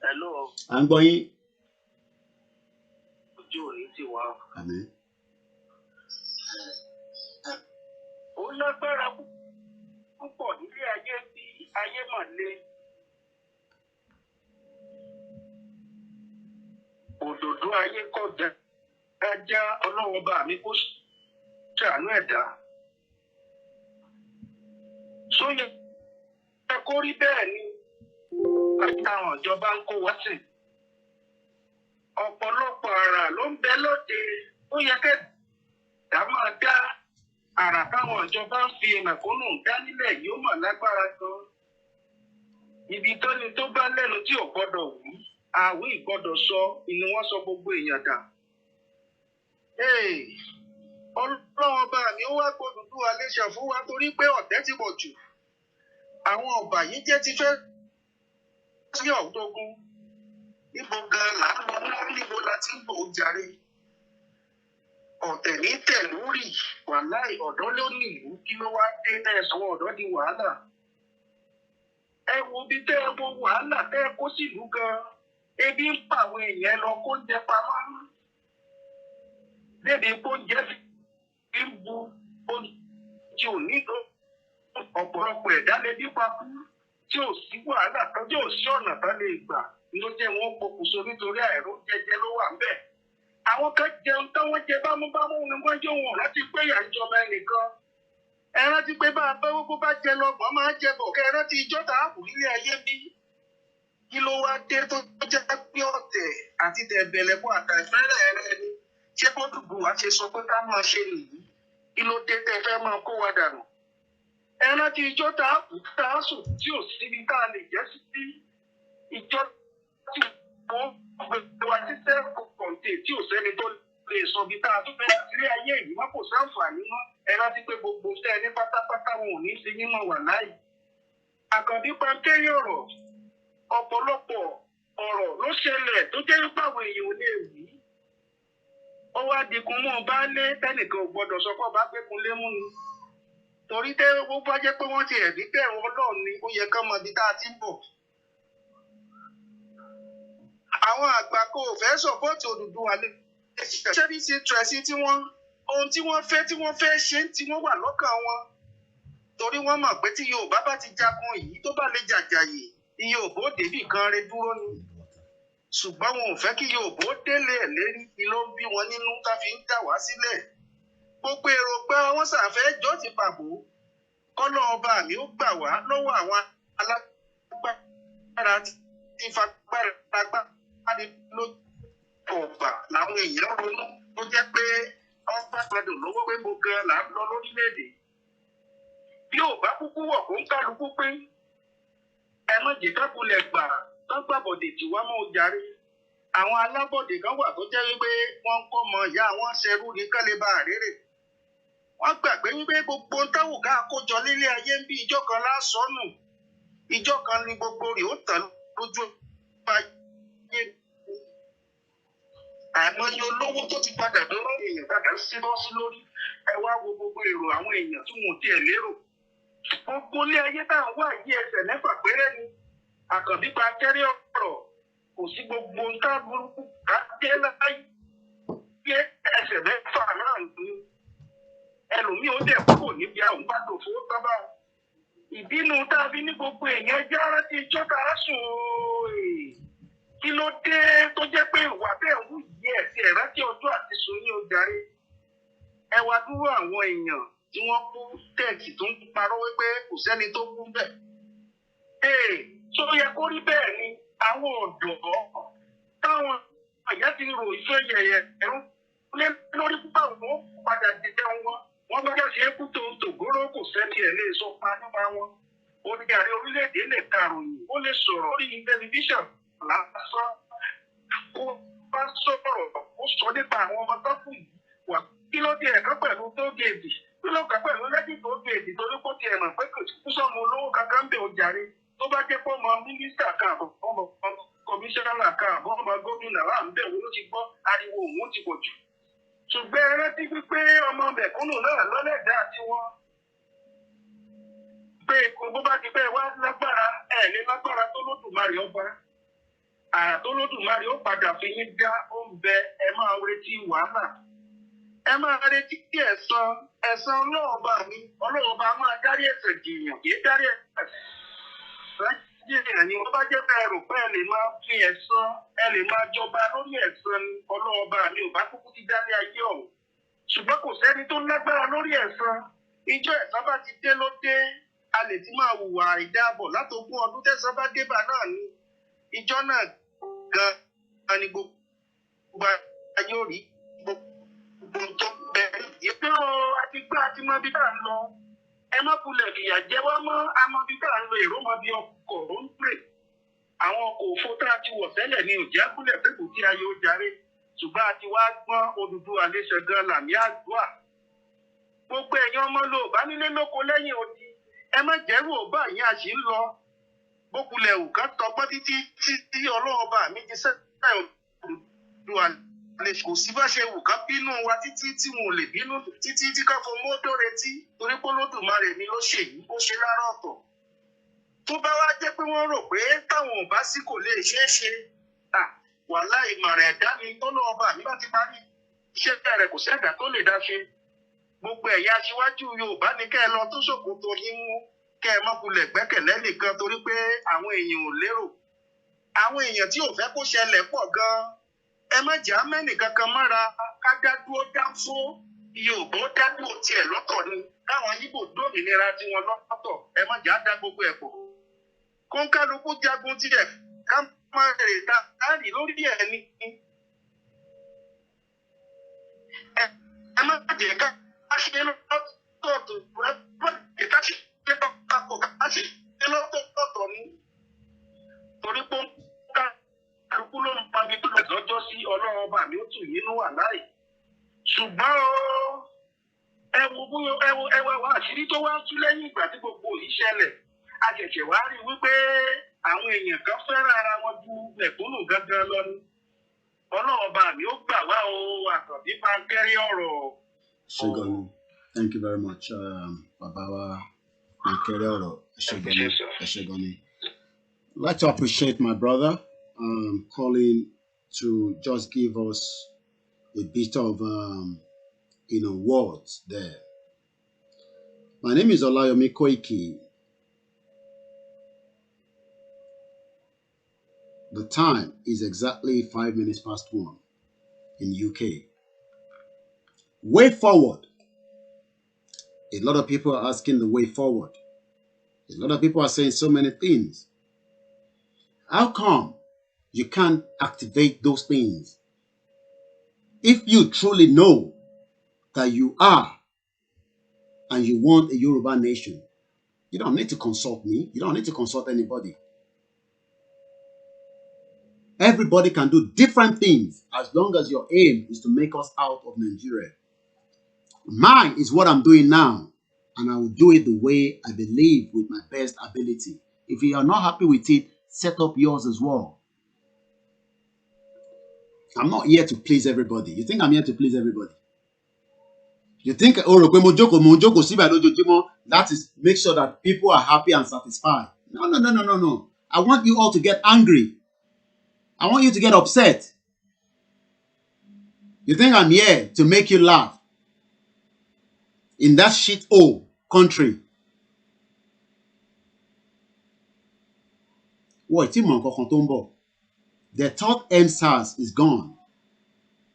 Hello. À ń gbọ́ yín. Ojú ò ní ti wá. Àmín. Ó lágbára púpọ̀ nílé ayé bí ayé mà le. Òdòdó ayé kọjá ajá ọlọ́run bá mi kó ṣàánú ẹ̀dá. Sóyè ẹ kó rí bẹ́ẹ̀ ni àtàwọn ìjọba ń kó wá sí. Ọ̀pọ̀lọpọ̀ àrà ló ń bẹ lóde ó yẹ kẹ́ẹ̀dá máa dá. Àrà táwọn ìjọba ń fi mẹ̀kúnnù dá nílẹ̀ yìí ó mà lágbára gan. Ibi tó ni tó bá lẹ́nu tí ò gbọ́dọ̀ wí, àwí ìgbọ́dọ̀ sọ, inú wọn sọ gbogbo èèyàn dà. Ọlọ́run ọba mi ó wá gbódùdú Alẹ́ṣà fún wa torí pé ọ̀tẹ̀ ti pọ̀ jù. Àwọn ọba yìí jẹ́ ti fẹ́ sí ọ̀dọ́gun. Ibo gan là ń lọ níbo la ti ń bò ó jàre. Ọ̀tẹ̀ ní tẹ̀lú rì wàláì ọ̀dọ́ ló nílùú kí ló wá dé ẹ̀sùn ọ̀dọ́ di wàhálà. Ẹ wo bí tẹ́ ẹ wo wàhálà tẹ́ ẹ kó sílùú gan. Ebi ń pa àwọn èèyàn lọ kó ń jẹ pamọ́. Débi kó ń jẹ fi ń bu oúnjẹ òní tó ọ̀pọ̀lọpọ̀ ẹ̀dá lè bí papú tí ò sí wàhálà kan tí ò sí ọ̀nà tán lè gbà ló jẹ́ wọn pokùnso nítorí àìró jẹjẹ ló wà ń bẹ̀. Àwọn kan jẹun táwọn jẹ bámúbámú ni wọ́n jẹ́ wọn rántí pé ìyà ìjọba ẹnìkan. Ẹ rántí pé bá a bá gbogbo bá jẹ lọ́gbọ̀n máa jẹ bọ̀ kẹ́ ẹ rántí ìjọ tààbù nílé ayé bí. Kí ló wá dé tó jẹ́ pé ọ̀tẹ̀ àti tẹ̀bẹ̀lẹ̀kọ́ àtàìfẹ́rẹ̀ rẹ ni? Ṣé bọ́dùbù wa ṣe sọ pé ká máa ṣe nìyí? Kí ló dé tẹ́ fẹ́ máa kó wa dànù? Ẹ rántí ìjọ tààbù tààsùn tí ò síbi tá a lè jẹ́ sí ìjọ tí wọ́n gbé wa sí sẹ́ẹ̀kọ̀ǹtè tí ò sẹ́ni tó lè sọ bí tá a tún fẹ́ sílé ayé yìí wọ́n kò sáǹfààní mọ́ ẹ rántí pé gbogbo tẹ́ ẹ ní pátápátá wọn ò ní í ṣe yín mọ̀ wà láì. Àkànbí pankẹ́rì ọ̀rọ̀ ọ̀pọ̀lọpọ̀ ọ̀rọ̀ ló ṣẹlẹ̀ tó jẹ́ nípa àwọn èèyàn ò lè wí. Ó wá dikun mọ́ baálé tẹ́nìkan ò gbọ́dọ̀ sọ pé ọba gbẹ́kun lé mú ni. Torí tẹ́ ó bá jẹ́ pé wọ́n ti ẹ̀bí bẹ̀rù Ọlọ́run ni ó yẹ kán mọ ibi tá a ti ń bọ̀. Àwọn àgbà kò fẹ́ sọ̀pọ́ọ̀tì Odùduwà lé ṣẹ́bíṣe tẹ̀sí tí wọ́n ohun tí wọ́n fẹ́ ṣe tí wọ́n wà lọ́kàn wọn. Torí wọ́n mọ̀ pé tí Yorùbá bá ti jagun yìí tó bá lè jàjàyè iye òbó débì kan rẹ dúró ni. Ṣùgbọ́n wọn ò fẹ́ kí Yorùbá délé ẹ̀ lérí ni ló ń bí wọn nínú tá fi ń dà wá sílẹ̀. Gbogbo èròǹgbà wọn ṣàfẹ́ jọ́ ti pàbó kọ́lọ́ ọba mi ó gbà wá lọ́wọ́ àwọn alágbára tí fagbára ló ọ̀gbà làwọn èèyàn ronú tó jẹ́ pé ọba gbọdọ̀ lówó pé mo gan là ń lọ lórílẹ̀‐èdè. Bí ò bá kúkú wọ̀ kó ń kálukú pé ẹ má jẹ́ kákulẹ̀ gbà tán gbàbọ̀dè tí wọ́n mọ̀ jàre. Àwọn alábọ̀dè kan wà tó jẹ́ wípé wọ́n ń kọ́ ọmọ ìyá wọn ṣerú ní kálíbà àrèrè. Wọ́n gbàgbé wípé gbogbo táwù ká kójọ nílé ayé ń bí ìjọ kan lásọ̀nù. Ìjọ kan ni gbogbo rẹ̀ ó tàn lójú ayé. Àìmọye olówó tó ti padà dúró èèyàn padà ń sí lọ́sí lórí. Ẹ wá wo gbogbo èrò àwọn èèyàn tí wọn ò tiẹ̀ lérò. Gbogbo ilé ayé tá à ń wá yí ẹsẹ̀ mẹ́fà péré ni. Àkànbí pankẹ́rì ọ̀rọ̀ kò sí gbogbo nǹkan burúkú ká dé láyé ẹsẹ̀ mẹ́fà náà ní. Ẹlòmíì ó dẹ̀ kúrò níbi àwọn bá tó fowó sábà. Ìbínú tá a fi ní gbogbo èèyàn já rántí ìjọba sùn ooo. Kí ló dé tó jẹ́ pé ìwà bẹ́ẹ̀ wù yí ẹ̀sìn ẹ̀rántí ọjọ́ àti sùn ní ojàre. Ẹ wá dúró àwọn èèyàn tí wọ́n kú tẹ́ẹ̀kì tó ń parọ́ wípé kò sẹ́ni tó kú bẹ́ẹ̀. Tó yẹ kó rí bẹ́ẹ̀ ni àwọn ọ̀dọ́ táwọn àyà ti rò ìfẹ́ yẹ̀yẹ̀ ẹ̀rú lé lórí púpà wọn padà jẹjẹ wọn. Wọ́n gbọ́dọ̀ ṣe é kú tó tògóró kò sẹ́ni ẹ̀ lè sọ pa nípa wọn. Oníyàrá orílẹ̀-èdè lè karòyìn ó lè sọ̀rọ̀ lórí tẹlifíṣàn lásán. Ó bá sọ̀rọ̀ ó sọ nípa àwọn ọmọ tó kù yìí wà kí ló dé ẹ̀kọ́ pẹ̀lú tó géèdì kí ló kà pẹ̀lú lẹ́yìn tó géèdì torí kó tiẹ̀ mọ̀ pé kò kú sọ́mọ olówó kankan ń bẹ̀ ojàre tó bá jẹ́ pé ọmọ mínísítà kan ọmọ kọmíṣánná kan ọmọ gómìnà wà ń bẹ̀ wọ́n ló ti gbọ́ ariwo òun ti pọ̀ jù. Ṣùgbọ́n ẹ rántí wípé ọmọ mẹ̀kúnnù náà lọ́lẹ́dàá tiwọn. Pé bó bá ti bẹ́ẹ̀ wá lágbára ẹ̀ ní lágbára tó lódùmarè ọba. Àrà tó lódùmarè ó padà fi yín dá ó ń bẹ ẹ máa retí wàhálà. Ẹ máa retí kí ẹ̀san ọlọ́ọ̀ba mi ọlọ́ọ̀ba máa dárí ẹ̀ṣẹ̀ jìyàn kì í dárí ẹ̀ṣẹ̀ jìyàn ni wọ́n bá jẹ́ bẹ́ẹ̀ rò pé ẹ lè máa fi ẹ̀san ẹ lè máa jọba lórí ẹ̀san ni ọlọ́ọ̀ba mi ò bá kúkú ti dálé ayé ọ̀hún. Ṣùgbọ́n kò sẹ́ni tó lágbára lórí ẹ̀san. Ìjọ ẹ̀san bá ti dé ló dé a lè ti máa hùwà ìdáàbọ̀ látogún ọdún tẹ̀san bá débà náà ni. Ìjọ náà gan-an ni gbogbo ayé ò rí gbogbo tó bẹ̀rẹ̀ ìpín àti gbá àti mọ bí tá à ń lọ. Ẹ má kulẹ̀ fìyà jẹ wá mọ́ àmọ́ bí tá à ń lọ èrò mọ bí ọkọ̀ ó ń pè. Àwọn ọkọ̀ òfo tá a ti wọ̀ tẹ́lẹ̀ ni ò jẹ́ kúlẹ̀ pé kò tí ayé ó jàre. Ṣùgbọ́n a ti wá gbọ́n Odùduwà léṣe gan làmì àdúrà. Gbogbo ẹ̀yin ọmọ Yorùbá nílé lóko lẹ́yìn odi. Ẹ má jẹ́rù ọba yín a sì ń lọ. Bókulẹ̀ òkà tọgbọ́n títí tí ọlọ́ọ̀ba mi ti sẹ́yìn Odùduwà lè kò sí bá ṣe wù ká bínú wa títí tí wọn ò lè bínú títí tí ká fọmọ tó retí torí pé Olódùmarè ni ló ṣe yìí ó ṣe lára ọ̀tọ̀. Tó bá wá jẹ́ pé wọ́n rò pé táwọn ò bá sí kò lè ṣeé ṣe. Wàhálà ìmọ̀ràn ẹ̀dá ni tọ́lọ́ọ̀ba mi bá ti parí iṣẹ́ rẹ̀ kò sẹ́dá tó lè dá ṣe. Gbogbo ẹ̀yà aṣíwájú Yorùbá ni kẹ́ ẹ lọ tó ṣòkòtò yín mú kẹ́ ẹ má kulẹ̀ gbẹ́kẹ̀lé nìkan torí pé àwọn èèyàn ò lérò. Àwọn èèyàn tí ò fẹ́ kó ṣẹlẹ̀ pọ̀ gan-an. Ẹ má jà mẹ́nì kankan mọ́ra ká dá dúró dáńfó Yorùbá ó dá dúró tiẹ̀ lọ́tọ̀ ni káwọn Yíbò dómìnira tiwọn lọ́tọ̀ ẹ má jà dá gbogbo ẹ̀ pọ̀. Kóńkálukú jagun tiẹ̀ ká máa rè ta káàdì lórí ẹ̀ ní. Ẹ má jẹ́ ká ṣe lọ́tọ̀ọ̀tọ̀ ẹ má jẹ́ ká ṣe papọ̀ ká ṣe lọ́tọ̀ọ̀tọ̀ ni. Torí pé kálukú ló tó wá tú lẹ́yìn ìgbà tí gbogbo yìí ṣẹlẹ̀ a ṣẹ̀ṣẹ̀ wá rí wípé àwọn èèyàn kan fẹ́ràn ara wọn ju mẹ̀kúnnù gangan lọ ni ọlọ́run bá mi ó gbà wá o àkànbí máa ń kẹ́rí ọ̀rọ̀. Shegoni, thank you very much, Babawa Makerero Shegoni. I'd like to appreciate my brother calling to just give us a bit of words there. My name is Olayomi Koiki. The time is exactly 5 minutes past 1 in UK. Way forward. A lot of people are asking the way forward. A lot of people are saying so many things. How come you can't activate those things? If you truly know that you are and you want a Yoruba nation, you don't need to consult me. You don't need to consult anybody. Everybody can do different things as long as your aim is to make us out of Nigeria. Mine is what I'm doing now, and I will do it the way I believe with my best ability. If you are not happy with it, set up yours as well. I'm not here to please everybody. You think I'm here to please everybody? You think that is make sure that people are happy and satisfied? No. I want you all to get angry. I want you to get upset. You think I'm here to make you laugh? In that shit hole country. What? The third MSARS is gone.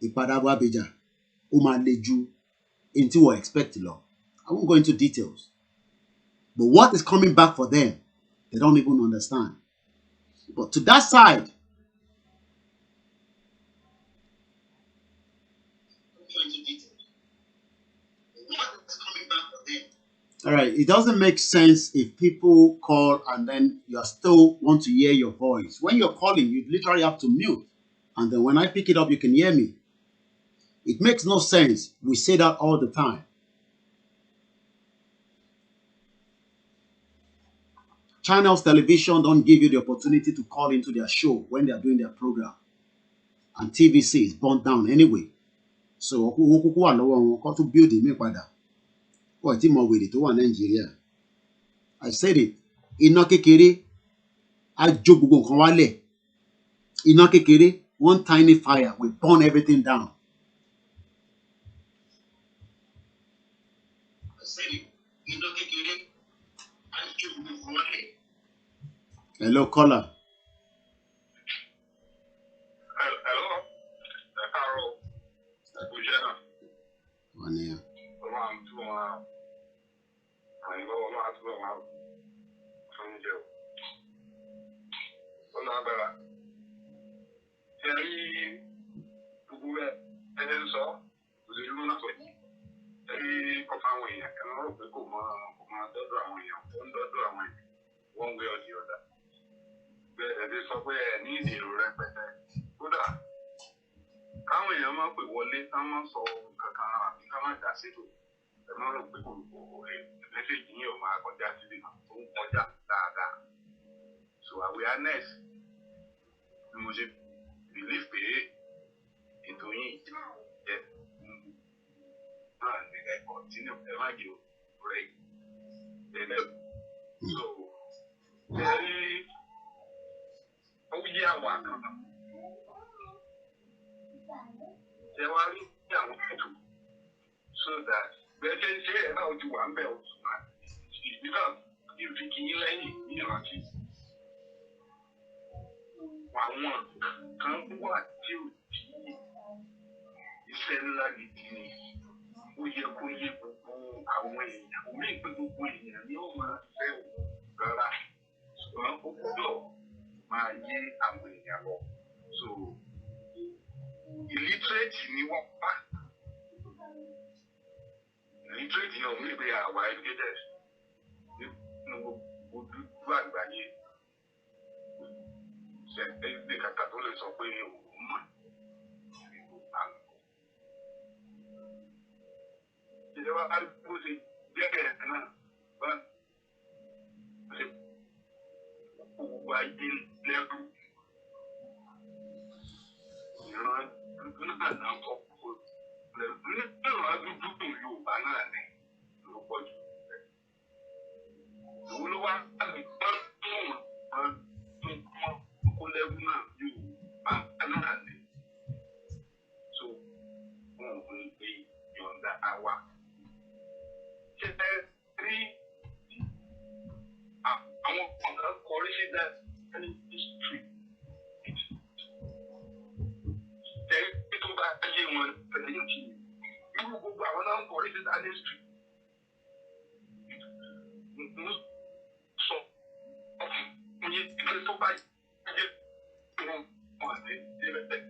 Ipadabwa Beja. Umaleju. Into what expect law. I won't go into details. But what is coming back for them, they don't even understand. But to that side, all right, it doesn't make sense if people call and then you still want to hear your voice. When you're calling, you literally have to mute. And then when I pick it up, you can hear me. It makes no sense. We say that all the time. Channels television don't give you the opportunity to call into their show when they are doing their program. And TVC is burnt down anyway. So, to build it. What more with it to Nigeria? I said it. Iná kékeré á jó gbogbo nǹkan wálẹ̀. Iná kékeré, one tiny fire will burn everything down. I said it. Iná kékeré á jó gbogbo nǹkan wálẹ̀. Hello, caller. Hello. One here. One way or the other. There's somewhere need a repetition. Káwọn èèyàn máa pè wọlé ká máa sọ kankan àbí ká máa dá sétò ẹ máa rò pé kò mẹ́sẹ̀jì yìí ò máa kọjá síbi kan tó ń kọjá dáadáa. So awareness ni mo ṣe believe pé ètò yìí jẹ́ náà ní ẹ̀kọ́ tí ẹ má jẹ́ rẹ̀ tẹ́lẹ̀. So ṣẹ́rí ó yí àwọn àkàndá. So that they can say how to one belt. Because you think you lay you know one can't what you cellular we are going to go away. We make the way and you must say my year and we so illiterate ni wọ́n pa. Illiterate yẹn ò ní bí àwa educated nínú gbogbo àgbáyé. Ṣé ẹgbẹ́ kàkà tó lè sọ pé òun mọ̀ nínú àná. Ìjọba àdúgbò ṣe jẹ́ ẹ̀sìn náà gbogbo ayé lẹ́rú. Ìran náà náà kọ́ ìran dúdú Yorùbá náà ní ló pọ̀ jù. Òun ló wá láti gbọ́ fún wọn kó lẹ́rú náà Yorùbá náà ní. So wọn ò ní gbé yọ̀ǹda àwa. Ṣé ẹ rí àwọn ọ̀gá kọrí sí that any history? Ẹ̀rí tó bá ayé wọn pẹ̀lú ìjì irú gbogbo àwọn náà ń kọrí sí that history. Mo sọ ọkùnrin yìí pé tó bá yẹ wọn wọn àti ìrẹ̀lẹ̀.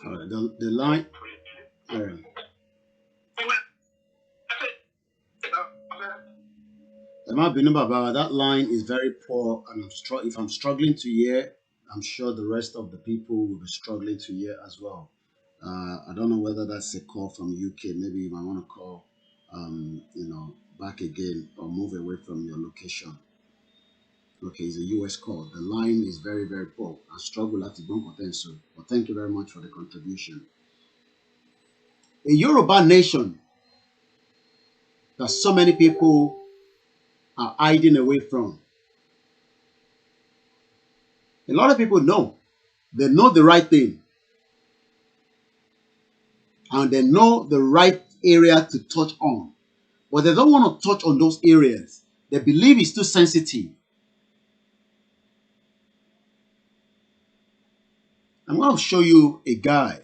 All right, the line. All right. Emma Binu Baba, that line is very poor, and if I'm struggling to hear, I'm sure the rest of the people will be struggling to hear as well. I don't know whether that's a call from UK. Maybe you might want to call, back again or move away from your location. Okay, it's a US call. The line is very, very poor. I struggle at the potential, but thank you very much for the contribution. A Yoruba nation that so many people are hiding away from. A lot of people know. They know the right thing. And they know the right area to touch on. But they don't want to touch on those areas. They believe it's too sensitive. I'm going to show you a guy.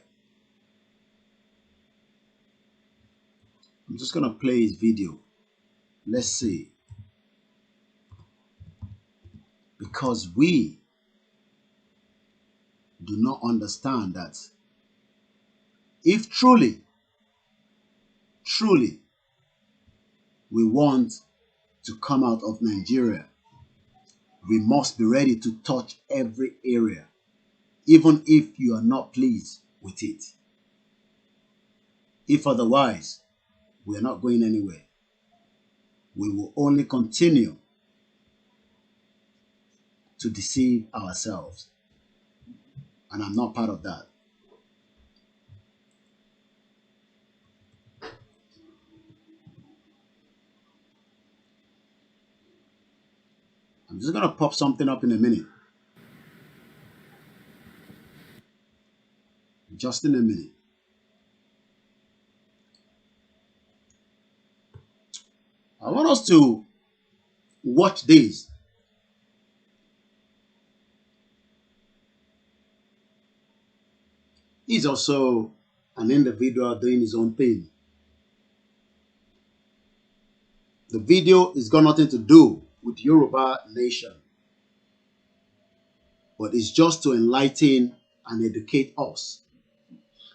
I'm just going to play his video. Let's see. Because we do not understand that if truly we want to come out of Nigeria, we must be ready to touch every area, even if you are not pleased with it. If otherwise, we are not going anywhere. We will only continue to deceive ourselves. And I'm not part of that. I'm just going to pop something up in a minute. Just in a minute. I want us to watch this. He's also an individual doing his own thing. The video has got nothing to do with Yoruba nation, but it's just to enlighten and educate us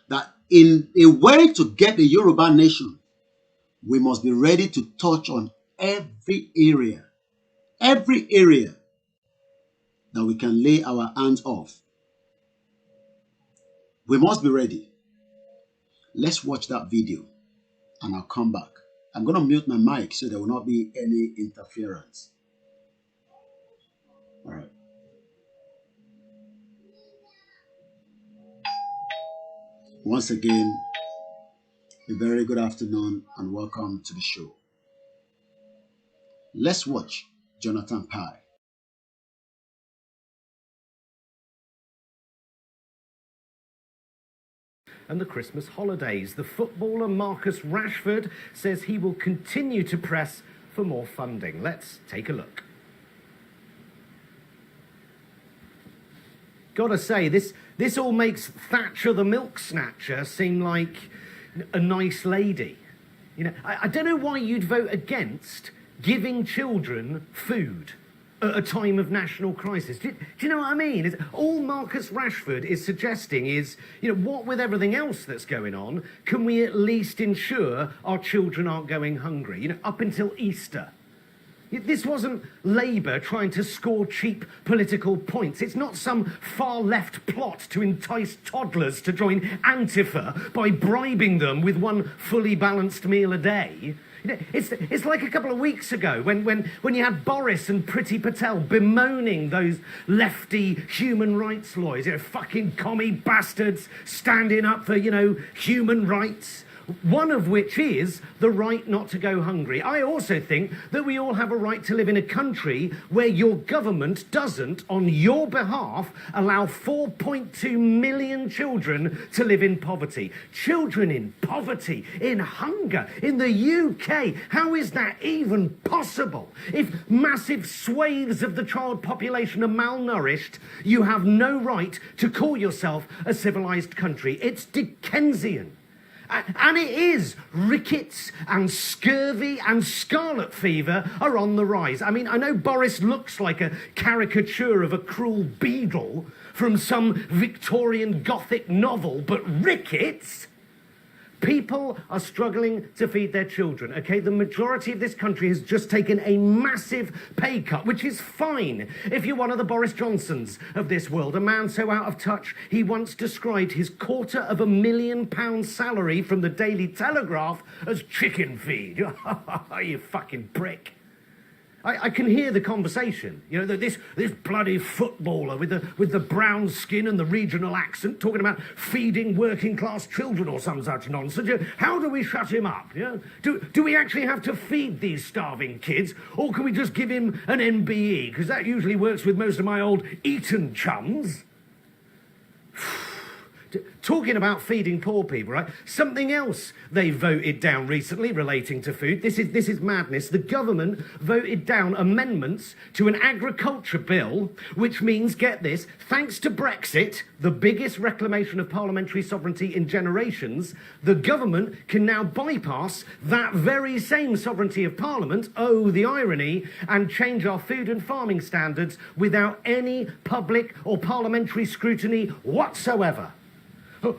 that in a way to get the Yoruba nation, we must be ready to touch on every area that we can lay our hands off. We must be ready. Let's watch that video and I'll come back. I'm going to mute my mic so there will not be any interference. All right. Once again, a very good afternoon and welcome to the show. Let's watch Jonathan Pye. And the Christmas holidays. The footballer Marcus Rashford says he will continue to press for more funding. Let's take a look. Gotta say, this all makes Thatcher the milk snatcher seem like a nice lady. You know, I don't know why you'd vote against giving children food at a time of national crisis. Do you know what I mean? All Marcus Rashford is suggesting is, what with everything else that's going on, can we at least ensure our children aren't going hungry, up until Easter? This wasn't Labour trying to score cheap political points. It's not some far-left plot to entice toddlers to join Antifa by bribing them with one fully balanced meal a day. You know, it's like a couple of weeks ago when you had Boris and Priti Patel bemoaning those lefty human rights lawyers, fucking commie bastards standing up for, human rights. One of which is the right not to go hungry. I also think that we all have a right to live in a country where your government doesn't, on your behalf, allow 4.2 million children to live in poverty. Children in poverty, in hunger, in the UK. How is that even possible? If massive swathes of the child population are malnourished, you have no right to call yourself a civilized country. It's Dickensian. And it is. Rickets and scurvy and scarlet fever are on the rise. I mean, I know Boris looks like a caricature of a cruel beadle from some Victorian Gothic novel, but rickets? People are struggling to feed their children, okay? The majority of this country has just taken a massive pay cut, which is fine if you're one of the Boris Johnsons of this world. A man so out of touch, he once described his £250,000 salary from the Daily Telegraph as chicken feed. You fucking prick. I can hear the conversation. This bloody footballer with the brown skin and the regional accent talking about feeding working class children or some such nonsense. How do we shut him up? Do we actually have to feed these starving kids, or can we just give him an MBE? Because that usually works with most of my old Eton chums. Talking about feeding poor people, right? Something else they voted down recently relating to food. This is madness. The government voted down amendments to an agriculture bill, which means, get this, thanks to Brexit, the biggest reclamation of parliamentary sovereignty in generations, the government can now bypass that very same sovereignty of Parliament, oh, the irony, and change our food and farming standards without any public or parliamentary scrutiny whatsoever.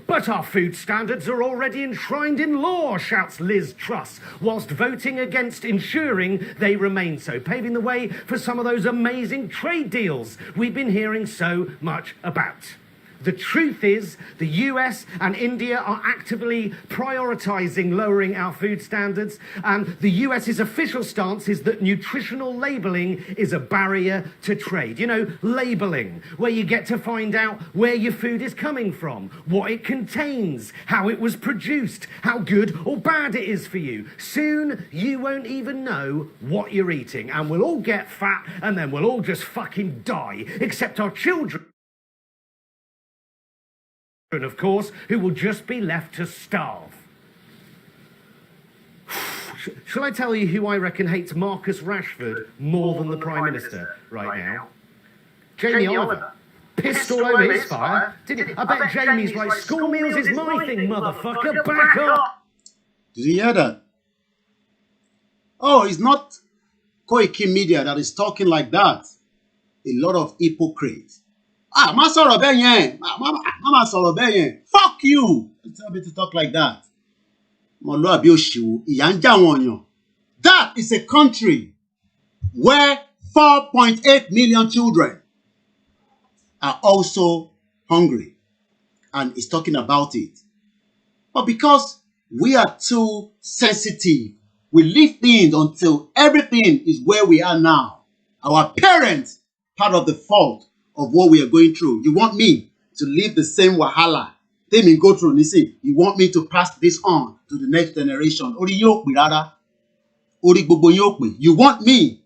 But our food standards are already enshrined in law, shouts Liz Truss, whilst voting against ensuring they remain so, paving the way for some of those amazing trade deals we've been hearing so much about. The truth is, the US and India are actively prioritising lowering our food standards, and the US's official stance is that nutritional labelling is a barrier to trade. Labelling, where you get to find out where your food is coming from, what it contains, how it was produced, how good or bad it is for you. Soon, you won't even know what you're eating, and we'll all get fat, and then we'll all just fucking die, except our children, of course, who will just be left to starve. Shall I tell you who I reckon hates Marcus Rashford more than the Prime Minister right now? Jamie Oliver. Pissed all over his fire. I bet Jamie's like, school meals is my thing, motherfucker, back up! Did you hear that? Oh, it's not Koiki Media that is talking like that. A lot of hypocrites. Má sọ̀rọ̀ bẹ́ẹ̀ yẹn. Má sọ̀rọ̀ bẹ́ẹ̀ yẹn. Fuck you. Tell me to talk like that. Ọmọlúwàbí òṣìwò, ìyà ń jẹ àwọn èèyàn. That is a country where 4.8 million children are also hungry, and is talking about it. But because we are too sensitive, we leave things until everything is where we are now. Our parents, part of the fault of what we are going through. You want me to live the same wahala they may go through. You want me to pass this on to the next generation. You want me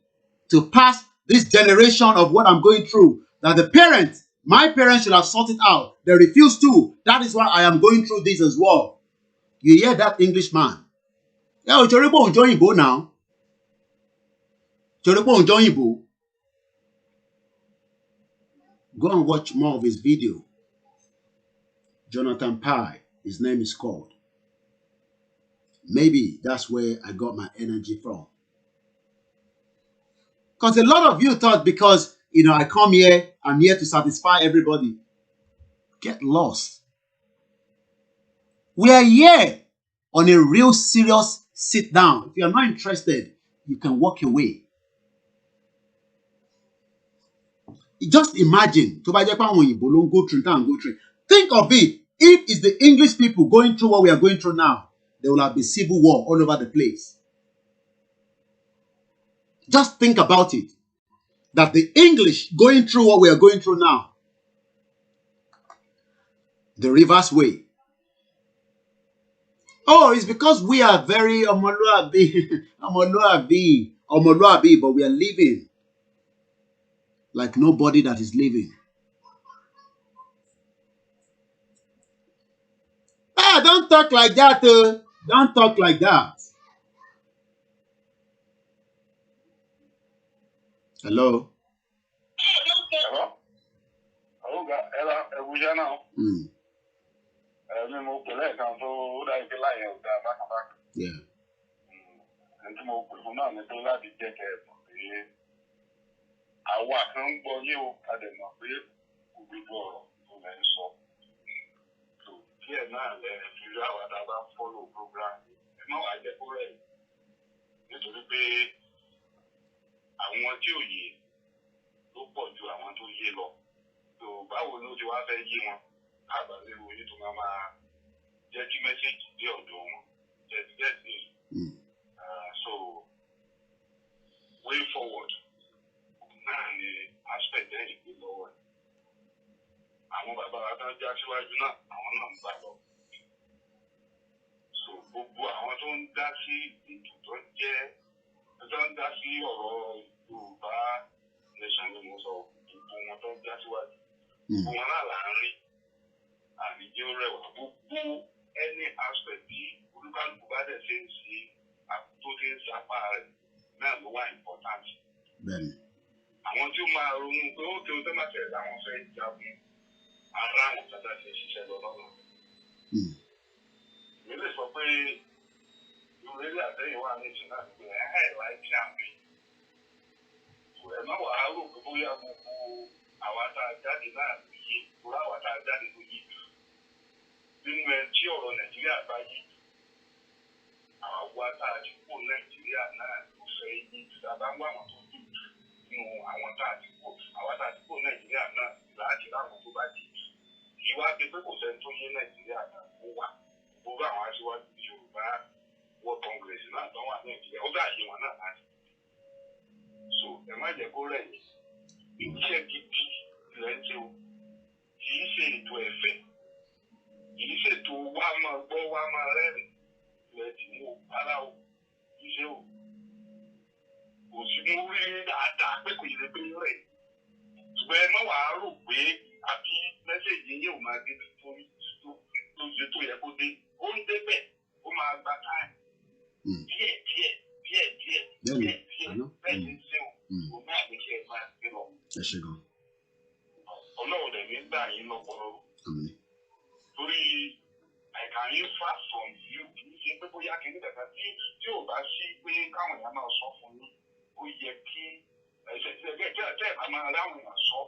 to pass this generation of what I'm going through, that the parents, my parents should have sorted out. They refuse to. That is why I am going through this as well. You hear that, Englishman? Yeah, Choribo Joyibo now. Choribo Joyibo. Go and watch more of his video. Jonathan Pye, his name is called. Maybe that's where I got my energy from. Because a lot of you thought because, I come here, I'm here to satisfy everybody. Get lost. We are here on a real serious sit down. If you are not interested, you can walk away. Just imagine, tó bá jẹ́ pé àwọn òyìnbó ló ń go through and go through. Think of it. If it's the English people going through what we are going through now, there will have been civil war all over the place. Just think about it. That the English going through what we are going through now, the reverse way. Oh, it's because we are very omoluabi, but we are living like nobody that is living. Don't talk like that. Don't talk like that. Hello? Yeah. So way forward náà ni aspect ẹ̀ ìgbé lọ́wọ́ ẹ̀. Àwọn bàbá wa tó ń já síwájú náà àwọn náà ń gbà lọ. So gbogbo àwọn tó ń dá sí ètò tó ń dá sí ọ̀rọ̀ Yorùbá nation ni mo sọ gbogbo wọn tó ń já síwájú. Gbogbo wọn náà là ń rí àníjẹ́ rẹwà gbogbo any aspect bí olúkálùkù bá dẹ̀ ṣe ń ṣe tó ti ń sapá rẹ̀ náà ló wà important. Bẹ́ẹ̀ni. Àwọn tí ó máa ronú pé ó kéwòn tó máa tẹ̀lé àwọn fẹ́ jagun ara àwọn tata ṣe ṣiṣẹ́ lọ lọ́nà. Mi lè sọ pé ìrírí àtẹ̀yìn wà ní ìṣúná ìgbé láìsí àmì. Ẹ má wàá rò pé bóyá gbogbo àwa tá a jáde náà ló yé bóyá àwa tá a jáde ló yé jù. Nínú ẹ tí ọ̀rọ̀ Nàìjíríà bá yé jù. Àwa tá a ti kó Nàìjíríà náà ló fẹ́ yé jù. Tàbá ń wá àwọn tó dùn jù nínú àwọn tá a ti kó. Àwa tá a ti kó Nàìjíríà náà láti láwọn tó bá yé jù. Kì í wá pé kò sẹ́ni tó yé Nàìjíríà náà ó wà. Gbogbo àwọn aṣíwájú Yorùbá World Congress náà tó wà Nàìjíríà ó dà yé wọn náà láti. So ẹ má jẹ́ kó rẹ̀ yín. Iṣẹ́ gidi ilẹ̀ ń ṣe o. Kì í ṣe ètò ẹ̀fẹ̀. Kì í ṣètò wá máa gbọ́ wá máa rẹ́rìn. Ilẹ̀ tì mú o rárá o. Kì í ṣe o. Kò sí mú rí dáadáa pé kò yẹ pé rẹ̀. Ṣùgbọ́n ẹ má wàá rò pé àbí mẹ́sẹ̀jì yín ò máa dé tó ṣe tó yẹ kó dé. Ó ń débẹ̀ ó máa gba táì. Díẹ̀ bẹ́ẹ̀ ni ṣe o. Òun náà ní kí ẹ máa gbé lọ. Ẹ ṣe gan. Ọlọ́run dẹ̀ ní gbà yín lọ́pọ̀lọpọ̀. Torí can you fast from you kì í ṣe pé bóyá kì í nígbà tí ò bá sí pé káwọn èèyàn máa sọ fún yín ó yẹ kí tẹ́ ẹ̀ bá máa láwọn èèyàn sọ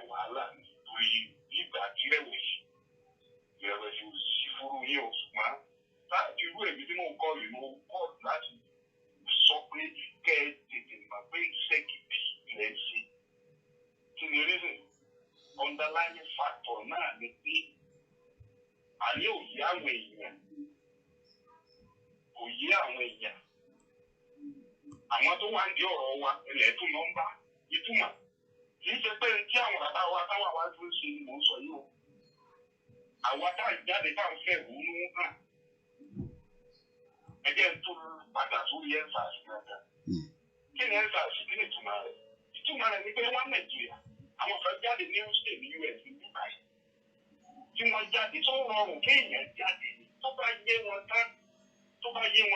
wàhálà ni torí ìgbà tí ìrẹ̀wẹ̀sì ò sí fúru yín o ṣùgbọ́n láti irú èmi tí mò ń kọ́ yìí mo kọ́ láti sọ pé kẹ́ ẹ tètè mọ̀ pé iṣẹ́ gidi ilẹ̀ ń ṣe kí ni reason underlying factor náà ni pé àní òye àwọn èèyàn àwọn tó wá ń di ọ̀rọ̀ wa ilẹ̀ tó nọ́mbà ìtumọ̀ kì í ṣe pé tí àwọn bàbá wa táwọn àwájú ń ṣe ni mò ń sọ yìí o àwa tá à ń jáde tá à ń fẹ́ ìwúnú hàn ẹjẹ́ ń tó padà sórí ẹ́ńsàs gangan kí ni ẹ́ńsàs kí ni ìtumọ̀ rẹ̀ ni pé wọ́n Nàìjíríà àwọn kan jáde ní state US ní Dubai tí wọ́n jáde tó rọrùn kéèyàn jáde tó bá yé wọn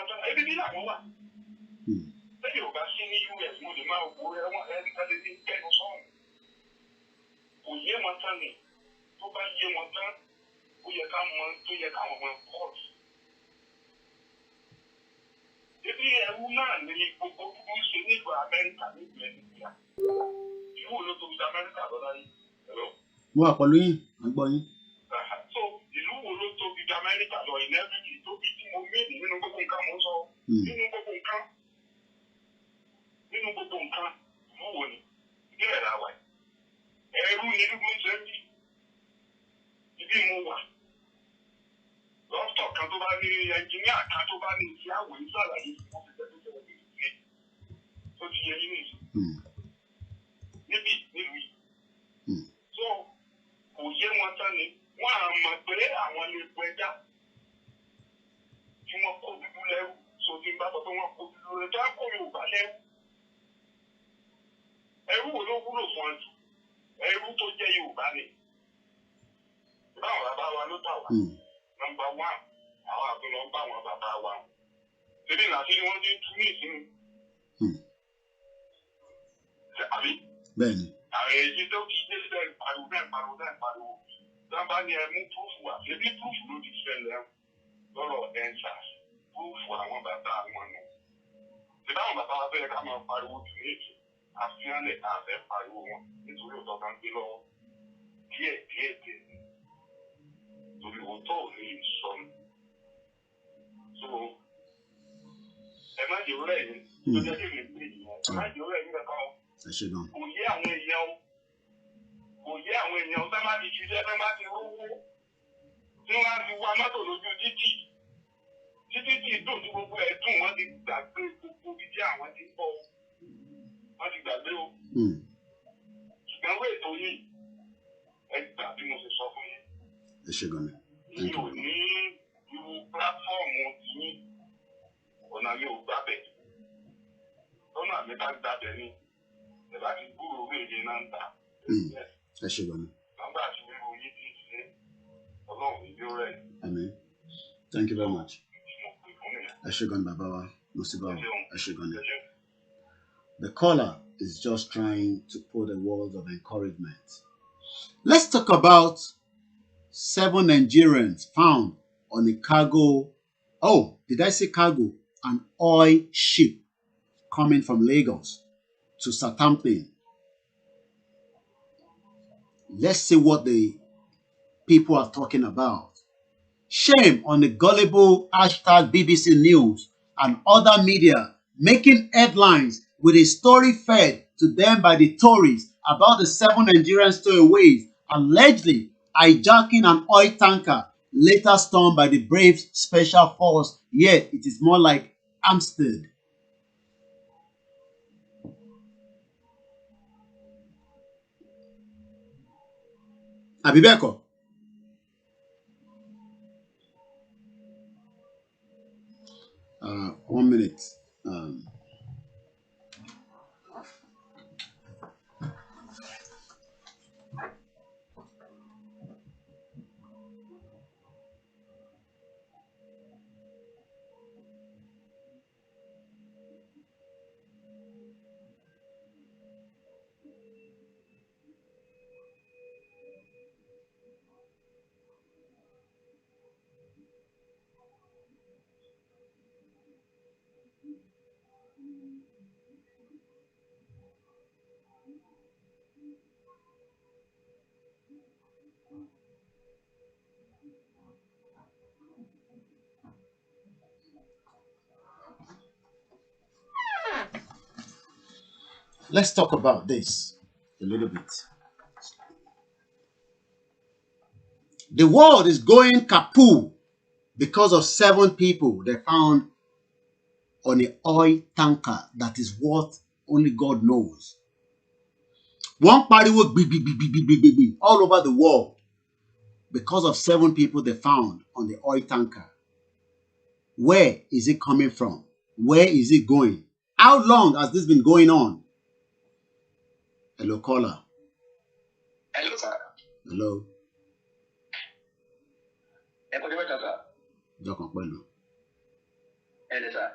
tán ebi bí làwọn wà lẹ́yìn ò bá sí ní US mo lè máa wo ẹ̀wọ̀n ẹ̀ẹ́dẹ́gbẹ̀lẹ́ ní kẹ́nu sọ́ọ̀nù kò yé wọn tán ni tó bá yé wọn tán ó yẹ ká mọ tó yẹ káwọn mọ pọ́ọ̀tù ebi ẹ̀rú náà ní gbogbo gbogbo ṣe nílùú Amẹ́ríkà nílùú Nàìjíríà ìlú wo ló tóbi sí Amẹ́ríkà lọ́la yìí ẹ̀rọ. Mo wà pẹ̀lú yín à ń gbọ́ yín. So ìlú wo ló tóbi sí Amẹ́ríkà lọ ìnẹ́bìtì tóbi tí mo méèdì nínú gbogbo nǹkan mo sọ nínú gbogbo nǹkan mo wo ni ìdílé la wà ẹrú ni irú ń ṣe bí ibi mo wà dókítà kan tó bá ní ẹnjìníà kan tó bá ní iṣẹ́ àwọ̀ ìṣàlàyé fún ọ̀sẹ̀ tó ṣẹlẹ̀ ní ìdílé tó ti yẹ yín nìyí níbí nílùú yìí so kò yé wọn tán ni wọn à mọ̀ pé àwọn lè bu ẹja tí wọ́n kó dúdú lẹ́rú so tí n bá sọ pé wọ́n kó dúdú lẹ́rú tó á kó Yorùbá lẹ́rú ẹrú wo ló wúlò fún ọ jù ẹrú tó jẹ́ Yorùbá ni báwọn bàbá wa ló tà wá nọ́mbà 1 àwọn àtúnlọ ń bá àwọn bàbá wa ṣébí làásì ni wọ́n ti ń tú ní ìsinmi àbí bẹ́ẹ̀ni àwọn èyí tó kì í dé sílẹ̀ pariwo sábà ní ẹmú púrúfù wà ṣébí púrúfù ló ti ṣẹlẹ̀ lọ́rọ̀ ensars púrúfù àwọn bàbá wọn nù ṣé báwọn bàbá wa fẹ́rẹ̀ ká máa pariwo jù ní èsì àfihànlẹ̀ àfẹ́ pariwo wọn nítorí òótọ́ kan gbé lọ́wọ́ díẹ̀ torí òótọ́ ò ní sọnù so ẹ má jẹ́ òwúrọ̀ yìí tó jẹ́ kí èmi pè yìí ẹ má jẹ́ òwúrọ̀ yìí kankan o kò yé àwọn èèyàn tá má ti ṣiṣẹ́ tá má ti rówó tí wọ́n á fi wá mọ́tò lójú títì dùn tí gbogbo ẹ̀ dùn wọ́n ti gbàgbé gbogbo ibi tí àwọn ti bọ̀ wọ́n ti gbàgbé o ṣùgbọ́n wọ́n ètò yìí ẹ gbà bí mo ṣe sọ fún yín. ẹ ṣe gan ni. mi ò ní irú pílátífọ́ọ̀mù yín ọ̀nà mi ò gbàbẹ̀ lọ́nà mi bá gbàbẹ̀ ni ẹ bá ti gbúrò owó èdè náà ń ta. ẹ ṣe gan ni. nígbà tí irú yín ti ṣe ọlọ́run ìdí rẹ̀. Amen. Thank you very much. ẹ ṣe gan ni bàbá wa mo sì bá wa ẹ ṣe gan ni. The caller is just trying to put a word of encouragement. Let's talk about 7 Nigerians found on a cargo. Oh, did I say cargo? An oil ship coming from Lagos to Southampton. Let's see what the people are talking about. Shame on the gullible hashtag BBC News and other media making headlines with a story fed to them by the Tories about the 7 Nigerian stowaways allegedly hijacking an oil tanker later stormed by the brave special force, yet it is more like Amstead. Abibeko. 1 minute. Let's talk about this a little bit. The world is going kaput because of 7 people they found on an oil tanker that is what only God knows. One party will be all over the world because of 7 people they found on the oil tanker. Where is it coming from? Where is it going? How long has this been going on? Hello, caller. Hello, sir. Hello. Hello, sir.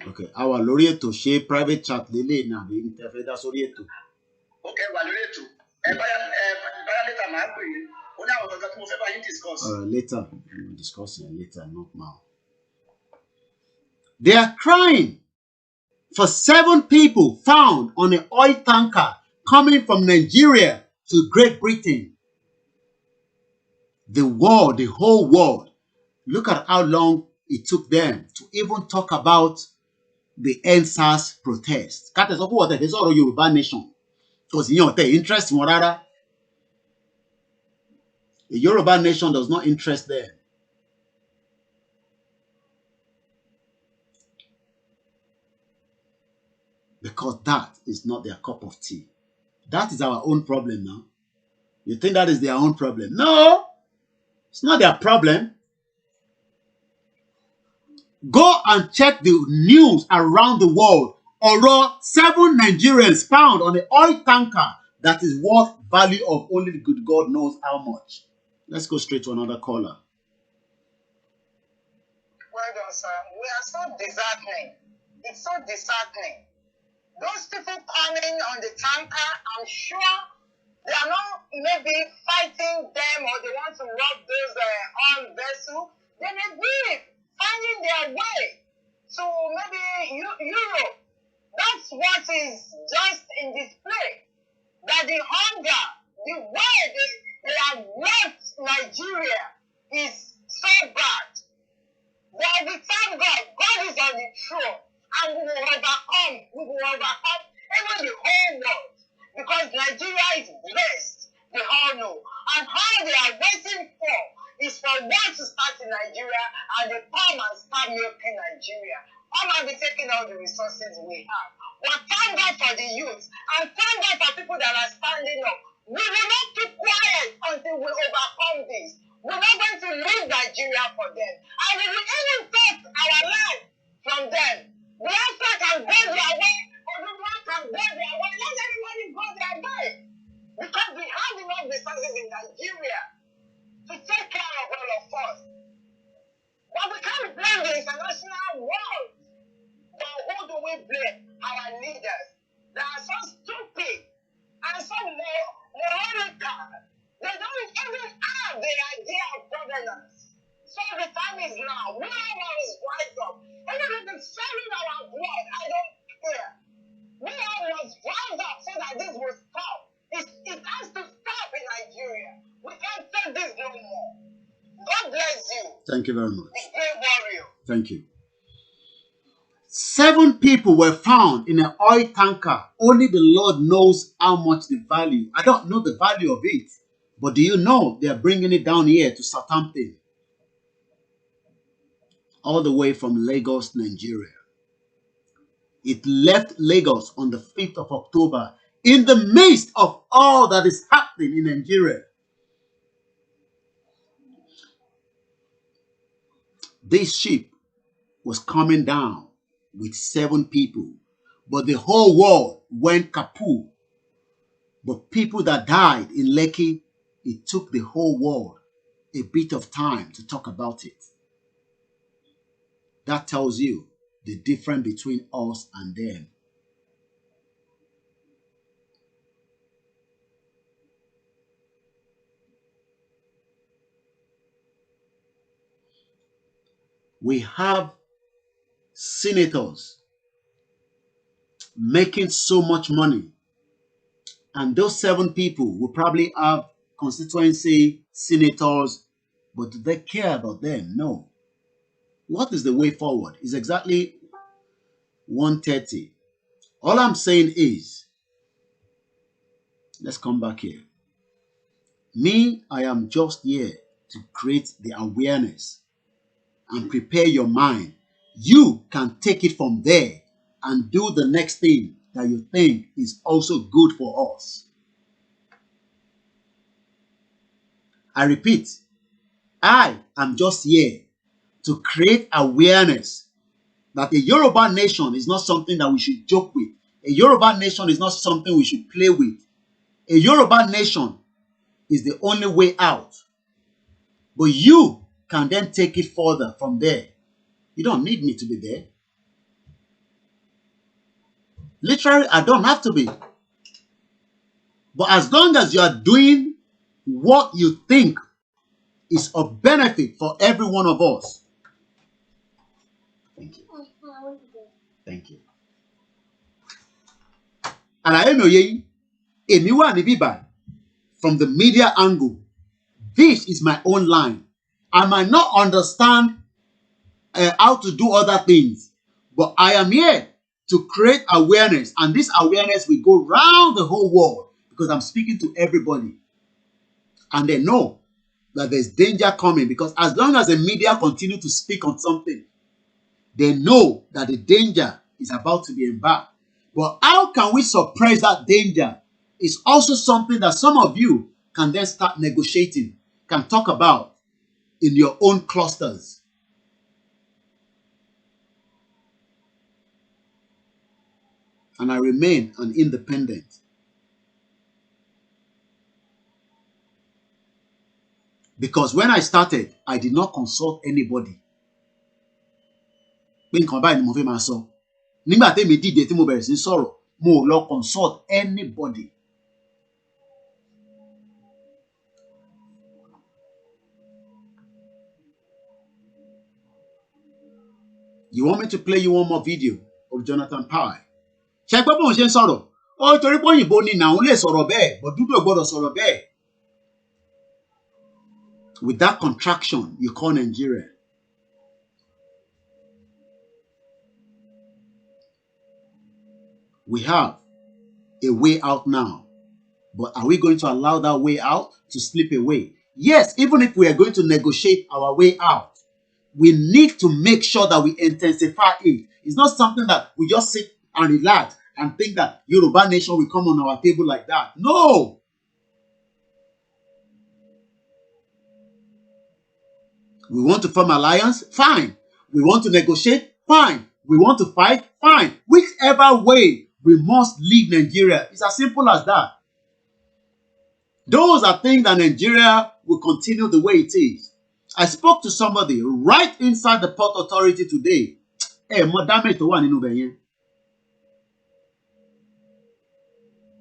Okay, àwa lórí ètò ṣe private chat lélẹ̀ náà bí n tẹ́ fẹ́ dá sórí ètò. Okay, wà lórí ètò. Báyà later máa ń pè é. Ó ní àwọn kankan tí mo fẹ́ bá yín discuss. Later, we'll discuss it later, not now. They are crying for 7 people found on an oil tanker coming from Nigeria to Great Britain. The world, the whole world. Look at how long it took them to even talk about the EndSARS protest. Ká tẹ̀ sọ pé wọ́n tẹ̀ fẹ́ sọ̀rọ̀ Yorùbá nation. Because ìyẹn ò tẹ̀ interest wọn rárá. The Yoruba nation does not interest them. Because that is not their cup of tea. That is our own problem now. You think that is their own problem? No, it's not their problem. Go and check the news around the world. Or 7 Nigerians found on an oil tanker that is worth value of only the good God knows how much. Let's go straight to another caller. Well done, sir. We are so disheartening. It's so disheartening. Those people coming on the tanker, I'm sure they are not maybe fighting them or they want to rob those oil vessels. They may be finding their way to maybe Europe. That's what is just in display. That the hunger, the way they have left Nigeria is so bad. But we thank God. God is on the throne. And we will overcome. We will overcome even the whole world. Because Nigeria is blessed. They all know. And all they are waiting for is for war to start in Nigeria and they come and start milking Nigeria. Come and be taking all the resources we have. But thank God for the youth. And thank God for people that are standing up. We will not keep quiet until we overcome this. We're not going to leave Nigeria for them. And we will even take our land from them. Biafra can go their way, Oduduwa can go their way. Let everybody go their way. Because we have enough resources in Nigeria to take care of all of us. But we can't blame the international world. But who do we blame? Our leaders. They are so stupid and so moronical. They don't even have the idea of governance. So the time is now. We all is rise up. Even if it's selling our blood, I don't care. We all must rise up so that this will stop. It has to stop in Nigeria. We can't take this no more. God bless you. Thank you very much. The great warrior. Thank you. 7 people were found in an oil tanker. Only the Lord knows how much the value. I don't know the value of it. But do you know they are bringing it down here to Southampton? All the way from Lagos, Nigeria. It left Lagos on the 5th of October in the midst of all that is happening in Nigeria. This ship was coming down with 7 people, but the whole world went kaput. But people that died in Lekki, it took the whole world a bit of time to talk about it. That tells you the difference between us and them. We have senators making so much money, and those 7 people will probably have constituency senators, but do they care about them? No. What is the way forward? It's exactly 1:30. All I'm saying is, let's come back here. Me, I am just here to create the awareness and prepare your mind. You can take it from there and do the next thing that you think is also good for us. I repeat, I am just here to create awareness that the Yoruba nation is not something that we should joke with. A Yoruba nation is not something we should play with. A Yoruba nation is the only way out. But you can then take it further from there. You don't need me to be there. Literally, I don't have to be. But as long as you are doing what you think is of benefit for every one of us. Thank you. Thank you. And I know anyone from the media angle. This is my own line. I might not understand how to do other things, but I am here to create awareness. And this awareness will go round the whole world because I'm speaking to everybody. And they know that there's danger coming because as long as the media continue to speak on something, they know that the danger is about to be embarked. But how can we suppress that danger? It's also something that some of you can then start negotiating, can talk about in your own clusters. And I remain an independent. Because when I started, I did not consult anybody. Nígbà tí mi dìde tí mo bẹ̀rẹ̀ sí sọ̀rọ̀, mo lọ consult anybody. You want me to play you one more video of Jonathan Pye? Ṣé gbọ́ bóun ṣe ń sọ̀rọ̀? Ó torí pé òyìnbó ni nàún lè sọ̀rọ̀ bẹ́ẹ̀, but dúdú ò gbọ́dọ̀ sọ̀rọ̀ bẹ́ẹ̀. With that contraction you call Nigeria. We have a way out now. But are we going to allow that way out to slip away? Yes, even if we are going to negotiate our way out, we need to make sure that we intensify it. It's not something that we just sit and relax and think that Yoruba nation will come on our table like that. No! We want to form alliance? Fine. We want to negotiate? Fine. We want to fight? Fine. Whichever way, we must leave Nigeria. It's as simple as that. Those are things that Nigeria will continue the way it is. I spoke to somebody right inside the Port Authority today.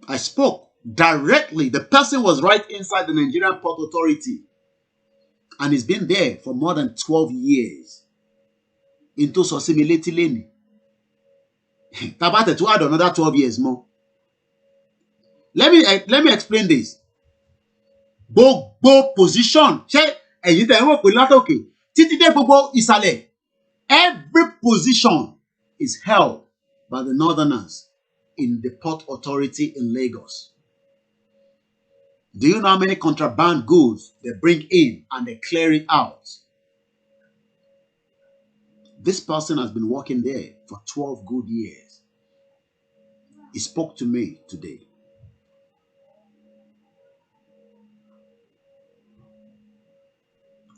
I spoke directly. The person was right inside the Nigerian Port Authority. And he's been there for more than 12 years. Into Sosimileti Leni. Tabate to add another 12 years more. Let me explain this. Gbogbo position. Every position is held by the Northerners in the Port Authority in Lagos. Do you know how many contraband goods they bring in and they clear it out? This person has been working there for 12 good years. He spoke to me today.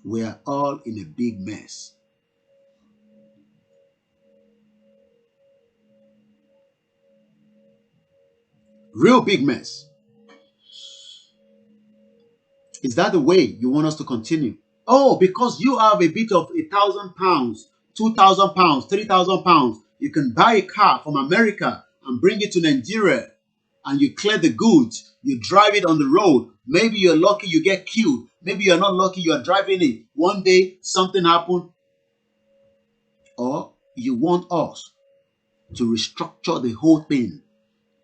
We are all in a big mess. Real big mess. Is that the way you want us to continue? Oh, because you have a bit of 1,000 pounds, 2,000 pounds, 3,000 pounds, you can buy a car from America and bring it to Nigeria and you clear the goods, you drive it on the road. Maybe you're lucky you get killed. Maybe you're not lucky you are driving it. One day something happened. Or you want us to restructure the whole thing.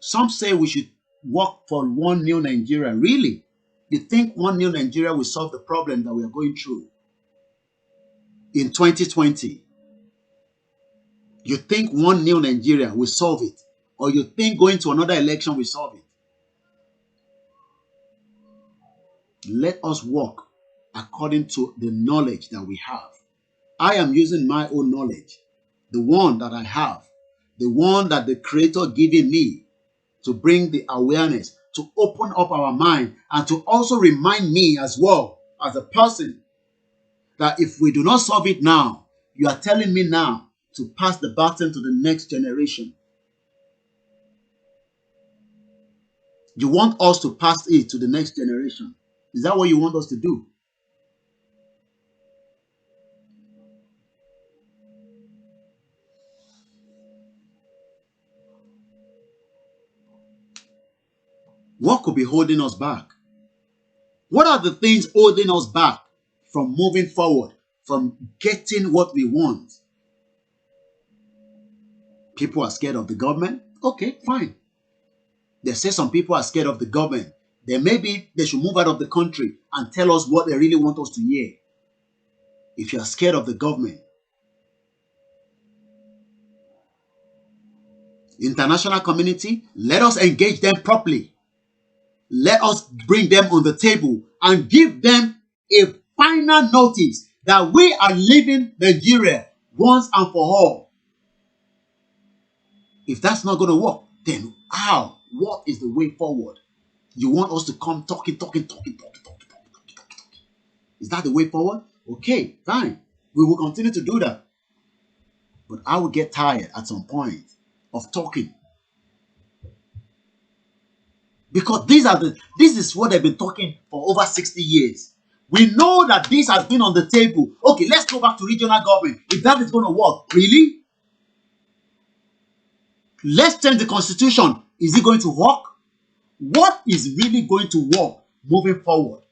Some say we should work for one new Nigeria. Really? You think one new Nigeria will solve the problem that we are going through in 2020? You think one new Nigeria will solve it? Or you think going to another election will solve it? Let us work according to the knowledge that we have. I am using my own knowledge, the one that I have, the one that the Creator given me to bring the awareness, to open up our mind, and to also remind me as well, as a person, that if we do not solve it now, you are telling me now to pass the baton to the next generation. You want us to pass it to the next generation. Is that what you want us to do? What could be holding us back? What are the things holding us back from moving forward, from getting what we want? People are scared of the government? Okay, fine. They say some people are scared of the government. Then maybe they should move out of the country and tell us what they really want us to hear. If you are scared of the government, International community, let us engage them properly. Let us bring them on the table and give them a final notice that we are leaving Nigeria once and for all. If that's not going to work, then how? What is the way forward? You want us to come talking. Is that the way forward? Okay, fine. We will continue to do that. But I will get tired at some point of talking. Because this is what they've been talking for over 60 years. We know that this has been on the table. Okay, let's go back to regional government. If that is going to work, really? Let's change the constitution. Is it going to work? What is really going to work moving forward?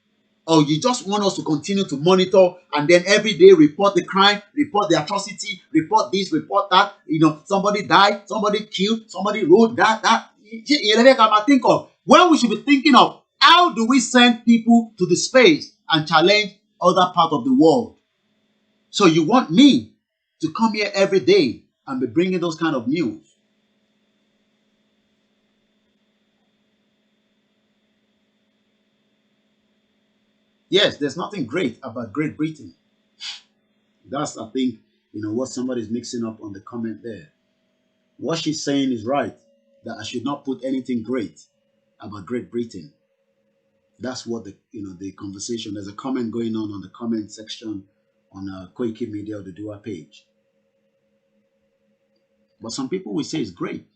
Or you just want us to continue to monitor and then every day report the crime, report the atrocity, report this, report that. You know, somebody died, somebody killed, somebody wrote that. I think of when we should be thinking of how do we send people to the space and challenge other parts of the world. So you want me to come here every day and be bringing those kind of news? Yes, there's nothing great about Great Britain. That's, I think, what somebody's mixing up on the comment there. What she's saying is right, that I should not put anything great about Great Britain. That's what the conversation, there's a comment going on the comment section on Koiki Media or the Dua page. But some people will say it's great.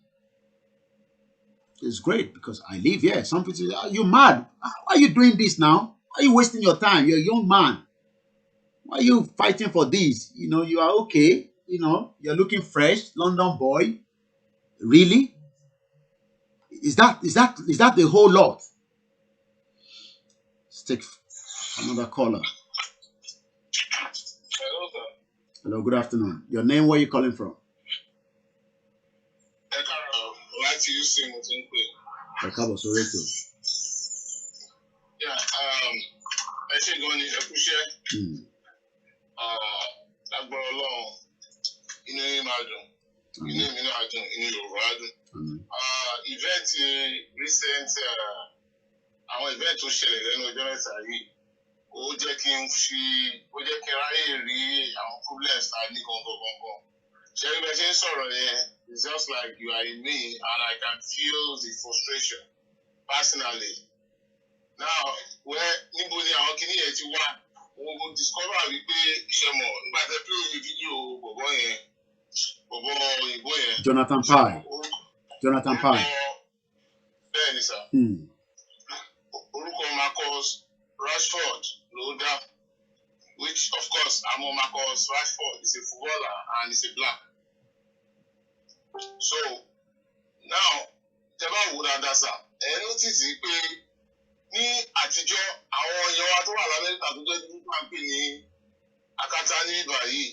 It's great because I live here. Some people say, are you mad? Why are you doing this now? Why are you wasting your time? You're a young man. Why are you fighting for this? You are okay. You're looking fresh, London boy. Really? Is that the whole lot? Let's take another caller. Hello, sir. Hello, good afternoon. Your name, where are you calling from? Yeah, I say go on, appreciate. Agbára Ọlọ́run, inú yín máa dùn, inú mi náà dùn, inú Yorùbá dùn. Event recent, àwọn event tó ṣẹlẹ̀ lẹ́nu ọjọ́ mẹ́ta yìí, ó jẹ́ kí n ráyè rí àwọn problems tá a ní gangan. Ṣé rí bẹ́ẹ̀ ṣe ń sọ̀rọ̀ yẹn? It's just like you are in me and I can feel the frustration personally. Now, níbo ni àwọn kìíní yẹn ti wá? Mo discover wípé iṣẹ́ mọ̀ nígbà tẹ́ play fídíò bọ̀bọ̀ òyìnbó yẹn. Jonathan Pye. Bẹ́ẹ̀ ni sà. Orúkọ Marcus Rashford ló dá. Which of course àmọ́ Marcus Rashford is a footballer and is a black. So now tẹ́ bá wò dáadáa sà, notice pé ní àtijọ́ àwọn èèyàn wa tó wà l'Amẹ́ríkà tó jẹ́ dúdú máa ń pè ní akátá ní ìgbà yìí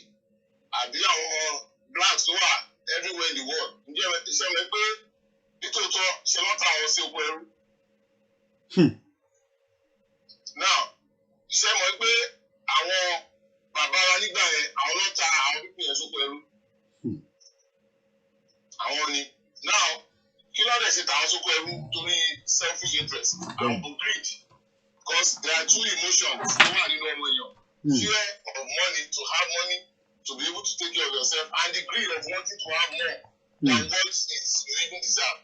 àbí àwọn blacks tó wà everywhere in the world. Ǹjẹ́ iṣẹ́ mi pé nítòótọ́ ṣe lọ́ta àwọn sí oko ẹrú. Now iṣẹ́ mọ̀ pé àwọn bàbá wa nígbà yẹn àwọn lọ́ta àwọn pípín yẹn sóko ẹrú. Àwọn ni. Now kí ló dé ṣe tàwọn sóko ẹrú torí selfish interest and greed, because there are two emotions tó wà nínú ọmọ èèyàn: fear of money, to have money to be able to take care of yourself, and the greed of wanting to have more than what you even deserve.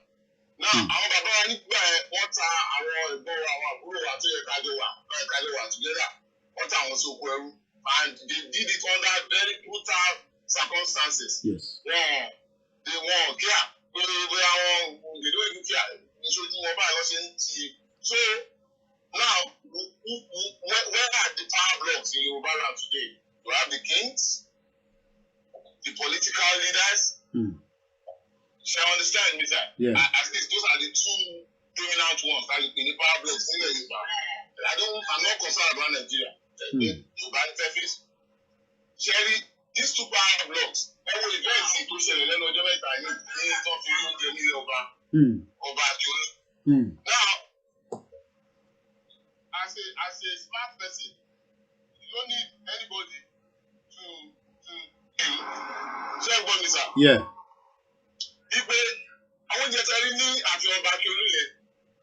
Now àwọn bàbá wa nígbà yẹn wọ́n ta àwọn ẹ̀gbọ́n wa, àwọn àbúrò wa tó yẹ kájọ wà together, wọ́n ta àwọn sóko ẹrú, and they did it under very brutal circumstances. Yes. Wọ́n kíá pé àwọn òdèdó ìlú kíá ìṣojú wọn báyìí wọ́n ṣe ń ti. So now where are the power blocks in Yoruba land today? You have the kings, the political leaders. Shall I understand me, sir? Yeah. At least those are the two dominant ones that in the power blocks in Yoruba. I'm not concerned about Nigeria. Yoruba interface. Sherry, these two power blocks, ẹwọ ìfẹ́ǹsì tó ṣẹlẹ̀ lẹ́nu ọjọ́ mẹ́ta yìí ní tó fi oúnjẹ nílé ọba Akíolú. Now, as a smart person, you don't need anybody to ṣe gbọ́ mi sà. Yeah. Wípé àwọn oúnjẹ tẹ́rí ní àfihàn ọba Akiolu yẹn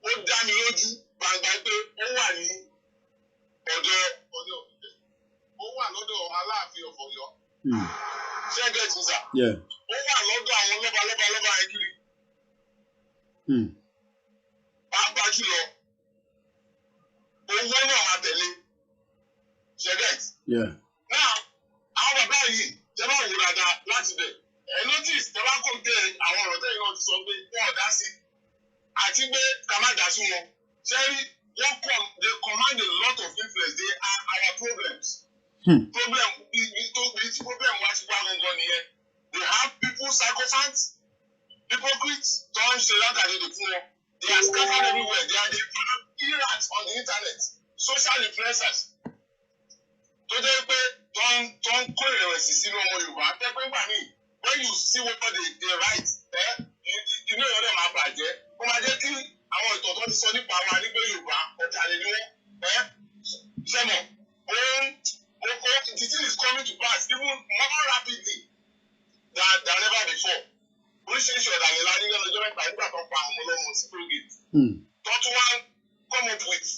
ó dá mi lójú gbangba pé ó wà ní ọ̀dọ̀ ó wà lọ́dọ̀ Aláàfin of Ọ̀yọ́ ṣẹ́gẹ̀ tí sà ó wà lọ́dọ̀ àwọn lọ́ba ẹ̀kiri pàápàá jùlọ owó náà máa tẹ̀lé ṣẹ́gẹ̀ náà àwọn bàbá yìí tẹ́ bá wò dáadáa láti bẹ̀ notice tẹ́ bá kò tẹ àwọn ọ̀rọ̀ tẹ́yìn náà ti sọ pé wọ́n ò dá sí àti pé ká má dá sí wọn ṣẹ́rí they command a lot of influence they are our problems. Problem wá sí wá gangan nìyẹn they have people sycophants hypocrites tó ń ṣe látàdédé fún wọn they are scattered everywhere they are the irats on the internet social influencers tó jẹ́ pé tó ń kó ìrẹ̀wẹ̀sì sínú ọmọ Yorùbá tẹ́ pé gbà míì when you see what they write inú ìyọ̀ dẹ̀ máa bàjẹ́ ó máa jẹ́ kí àwọn ìtàn tó ti sọ nípa wa nígbà Yorùbá ọjà lè ní wọ́n ṣẹ́mọ̀ the thing is coming to pass even more rapidly than ever before oríṣiríṣi ọ̀dàlẹ̀ la nílẹ̀ lọ́jọ́ mẹ́ta nígbà tó pa àwọn ọlọ́mọ sí Colgate tó tún wá come up with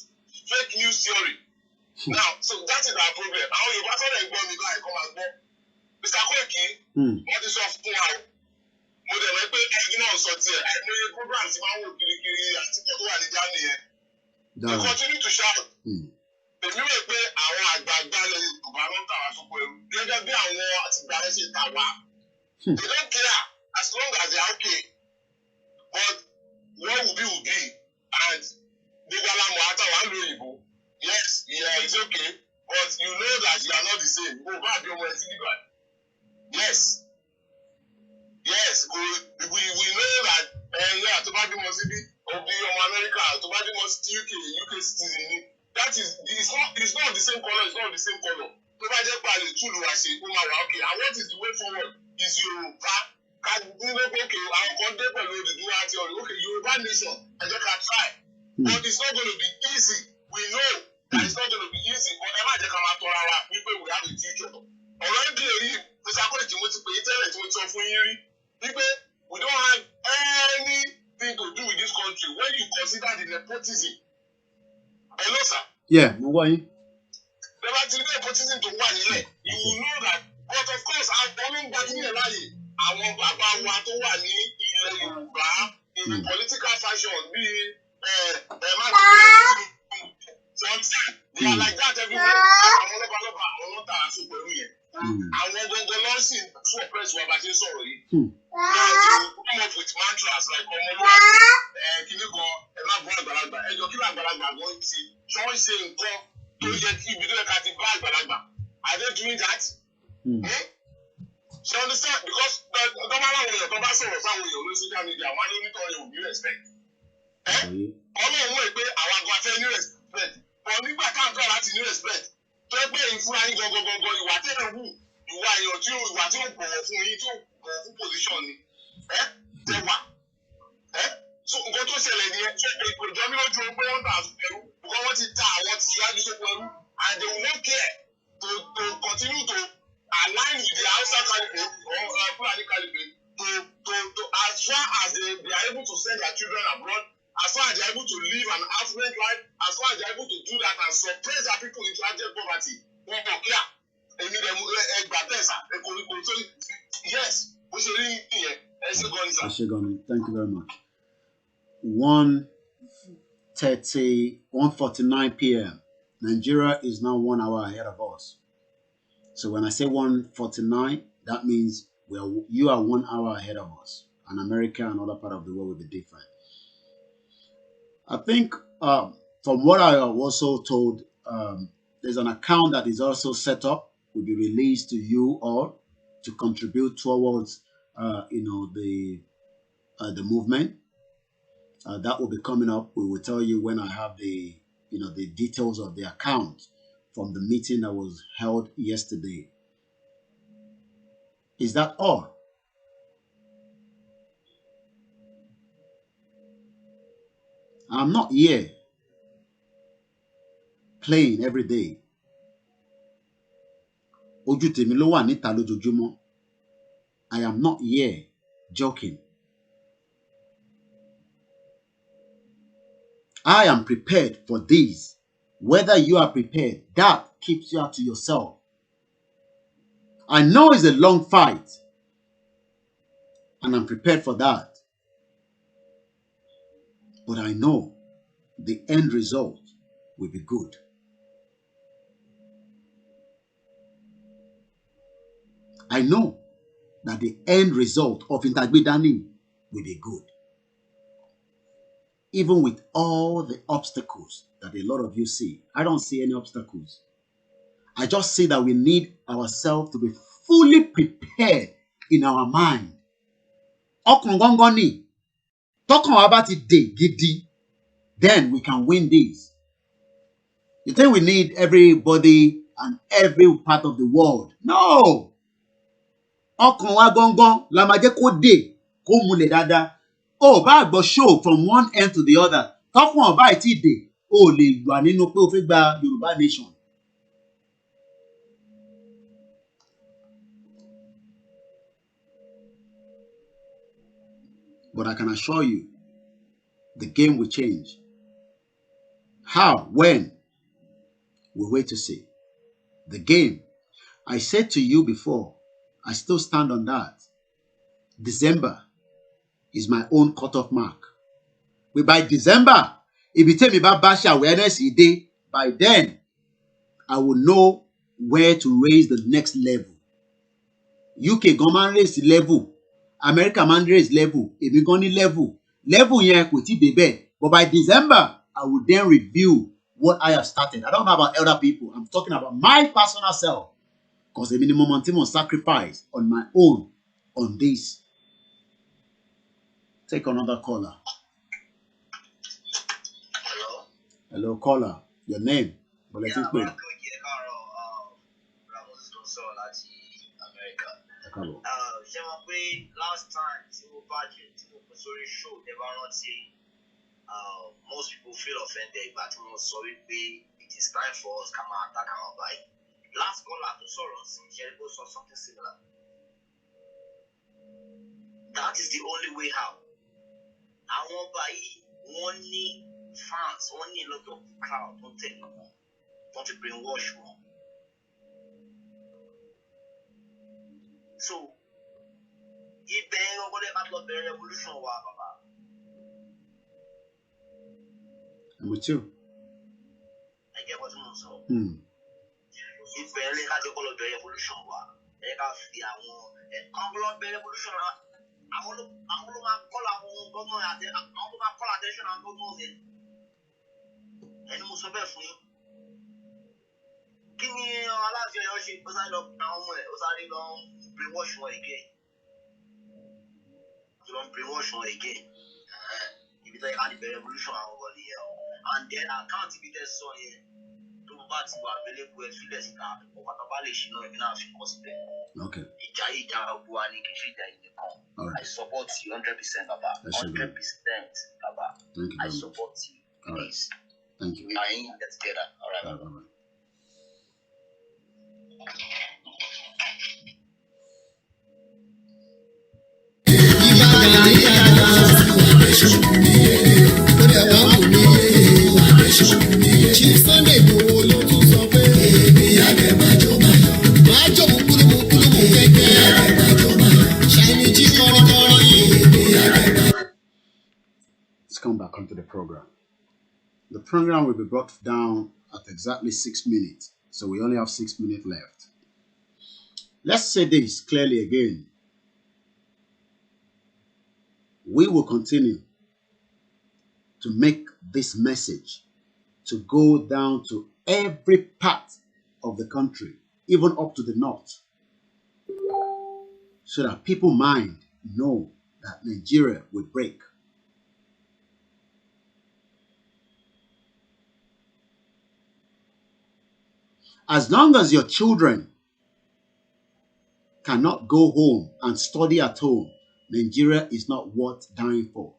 fake news theory now so that is our problem àwọn Yorùbá tó lè gbọ́ mi báyìí kọ́ máa gbọ́ Mr. Koiki wọ́n ti sọ fún wa mo dẹ̀ mọ̀ pé ẹgbẹ́ náà sọ tiẹ̀ àìmọye program ti máa ń wò kirikiri àtìkọ́ tó wà ní Germany yẹn they continue to shout èmi rò pé àwọn àgbààgbà lè Yorùbá ló ń tà wá sóko ẹrú gẹ́gẹ́ bí àwọn àtìgbà rẹ̀ ṣe tà wá they don't care as long as they are okay but what will be and gbogbo alamọ̀ àtàwọn àlọ́ òyìnbó yes yeah it's okay but you know that you are not the same o bá bí ọmọ ẹ sí bíbá yes we know that tó bá bímọ síbí òbí ọmọ America tó bá bímọ sí UK citizen ni that is it's not the same color it's not the same color tó bá jẹ́ pàlè túlù wá ṣe ó máa wà okay and what is the way forward is Yorùbá ká dúró pé àwọn kan dé pẹ̀lú Odùduwà àti ọ̀rẹ́ okay Yorùbá nation ẹ jẹ́ ká try but it's not going to be easy we know that it's not going to be easy but ẹ má jẹ́ ká máa tọrọ ara wípé we have a future ọ̀rọ̀ ìdí èyí Mr. Koiki mo ti pè é tẹ́lẹ̀ tí mo ti sọ fún yín rí wípé we don't have anything to do with this country when you consider the nepotism. Hello, sir. Yeah, mo wá yín. Never till nepotism to wà nílẹ̀. You will know that but of course àwọn olóńgbà nílẹ̀ láàyè àwọn bàbá wa tó wà ní ilẹ̀ Yorùbá in the political fashion bíi they are like that everywhere. Àwọn lọ́balọ́ba àwọn lọ́tà àṣọ pẹ̀lú yẹn. Àwọn gbogbo lọ́sì fún oppress wa bá ṣe ń sọ̀rọ̀ yìí. Come up with mantras like ọmọlúwàbí kìíní kan ẹ má bọ́ àgbàlagbà ẹjọ́ kí ló àgbàlagbà gan ti ṣé wọ́n ṣe nǹkan tó yẹ kí ibi tó yẹ ká ti bá àgbàlagbà are they doing that? So understand because tó bá láwọn èèyàn tó bá sọ̀rọ̀ sáwọn èèyàn lórí social media wọ́n á ní onítọ̀ yẹn ò ní respect. Ọlọ́run mọ̀ pé àwọn àgbà fẹ́ ní respect but nígbà káàkiri láti ní respect tó yẹ pé ìfúnra yín gangan ìwà tẹ́lẹ̀ wù ìwà èèyàn tí ìwà tí ó bọ̀wọ̀ fún yín tí ó bọ̀wọ̀ fún position ni tẹ wà so nǹkan tó ṣẹlẹ̀ nìyẹn tó pé ìjọ mi lójú pé wọ́n tà ẹrú because wọ́n ti ta àwọn tí ṣáájú sóko ẹrú and they will not care to continue to align with the Hausa caliphate or Fulani caliphate to as far as they are able to send their children abroad as far as they are able to live an affluent life as far as they are able to do that and suppress their people into abject poverty wọn kò kíá èmi dẹ̀ ẹgbà tẹ̀sà ẹ̀kọ́ríkọ́ so yes bó ṣe rí ìyẹn ẹ ṣe gan ni sir. ẹ ṣe gan ni thank you very much. 1:49 p.m. Nigeria is now 1 hour ahead of us. So when I say 1:49, that means you are 1 hour ahead of us. And America and other part of the world will be different. I think from what I have also told, there's an account that is also set up, will be released to you all to contribute towards, the movement. That will be coming up. We will tell you when I have the details of the account from the meeting that was held yesterday. Is that all? I'm not here playing every day. Ojú tèmi ló wà níta lójoojúmọ́. I am not here joking. I am prepared for this. Whether you are prepared, that keeps you to yourself. I know it's a long fight, and I'm prepared for that. But I know the end result will be good. I know that the end result of Intagbedani will be good. Even with all the obstacles that a lot of you see. I don't see any obstacles. I just see that we need ourselves to be fully prepared in our mind. Ọkàn gangan ni. Tọkàn wa bá ti dé gidi, then we can win this. You think we need everybody and every part of the world? No. Ọkàn wa gangan la máa jẹ́ kó dé, kó múlẹ̀ dáadáa. O bá gbọ́ show from one end to the other. Tọkàn ọba ìtì dé, o lè wà nínú pé o fẹ́ gba Yorùbá nation. But I can assure you, the game will change. How? When? We'll wait to see. The game, I said to you before, I still stand on that. December is my own cutoff mark. By December, if you tell me about Bash awareness day, by then, I will know where to raise the next level. UK government raise the level. America man raise level. If we go any level yen kò tí débẹ̀. But by December, I will then review what I have started. I don't know about other people. I'm talking about my personal self. Because the minimum of sacrifice on my own on this. Take another caller. Hello. Hello, caller. Your name? But let's wait. Last time, Verge, show, most people feel offended, but it is time for us to come and attack our bike. Last caller to Soros, Jericho saw something similar. That is the only way out. I won't buy one fans, only a lot of crowd, don't take no more. Don't brainwash more. So, if they are going to have the revolution, I'm with you. I get what you mean. If they are going to the revolution, they have the revolution. I want to call our government. I want to call attention on government. And most of it. Give me a lot of your shit because I don't brainwash one again. You don't brainwash one again. If you have the revolution over here, and then I can't be there so here. To what you are available with feelers that over the valley, you know, if not, you consider. Okay. All right. I support you 100%, Baba. 100%, Baba. Thank you. I support you. All right. Please. Thank you. We are in that together. All right. Bye-bye. Let's come back onto the program. The program will be brought down at exactly 6 minutes. So we only have 6 minutes left. Let's say this clearly again. We will continue to make this message to go down to every part of the country, even up to the north, so that people mind know that Nigeria will break. As long as your children cannot go home and study at home, Nigeria is not worth dying for.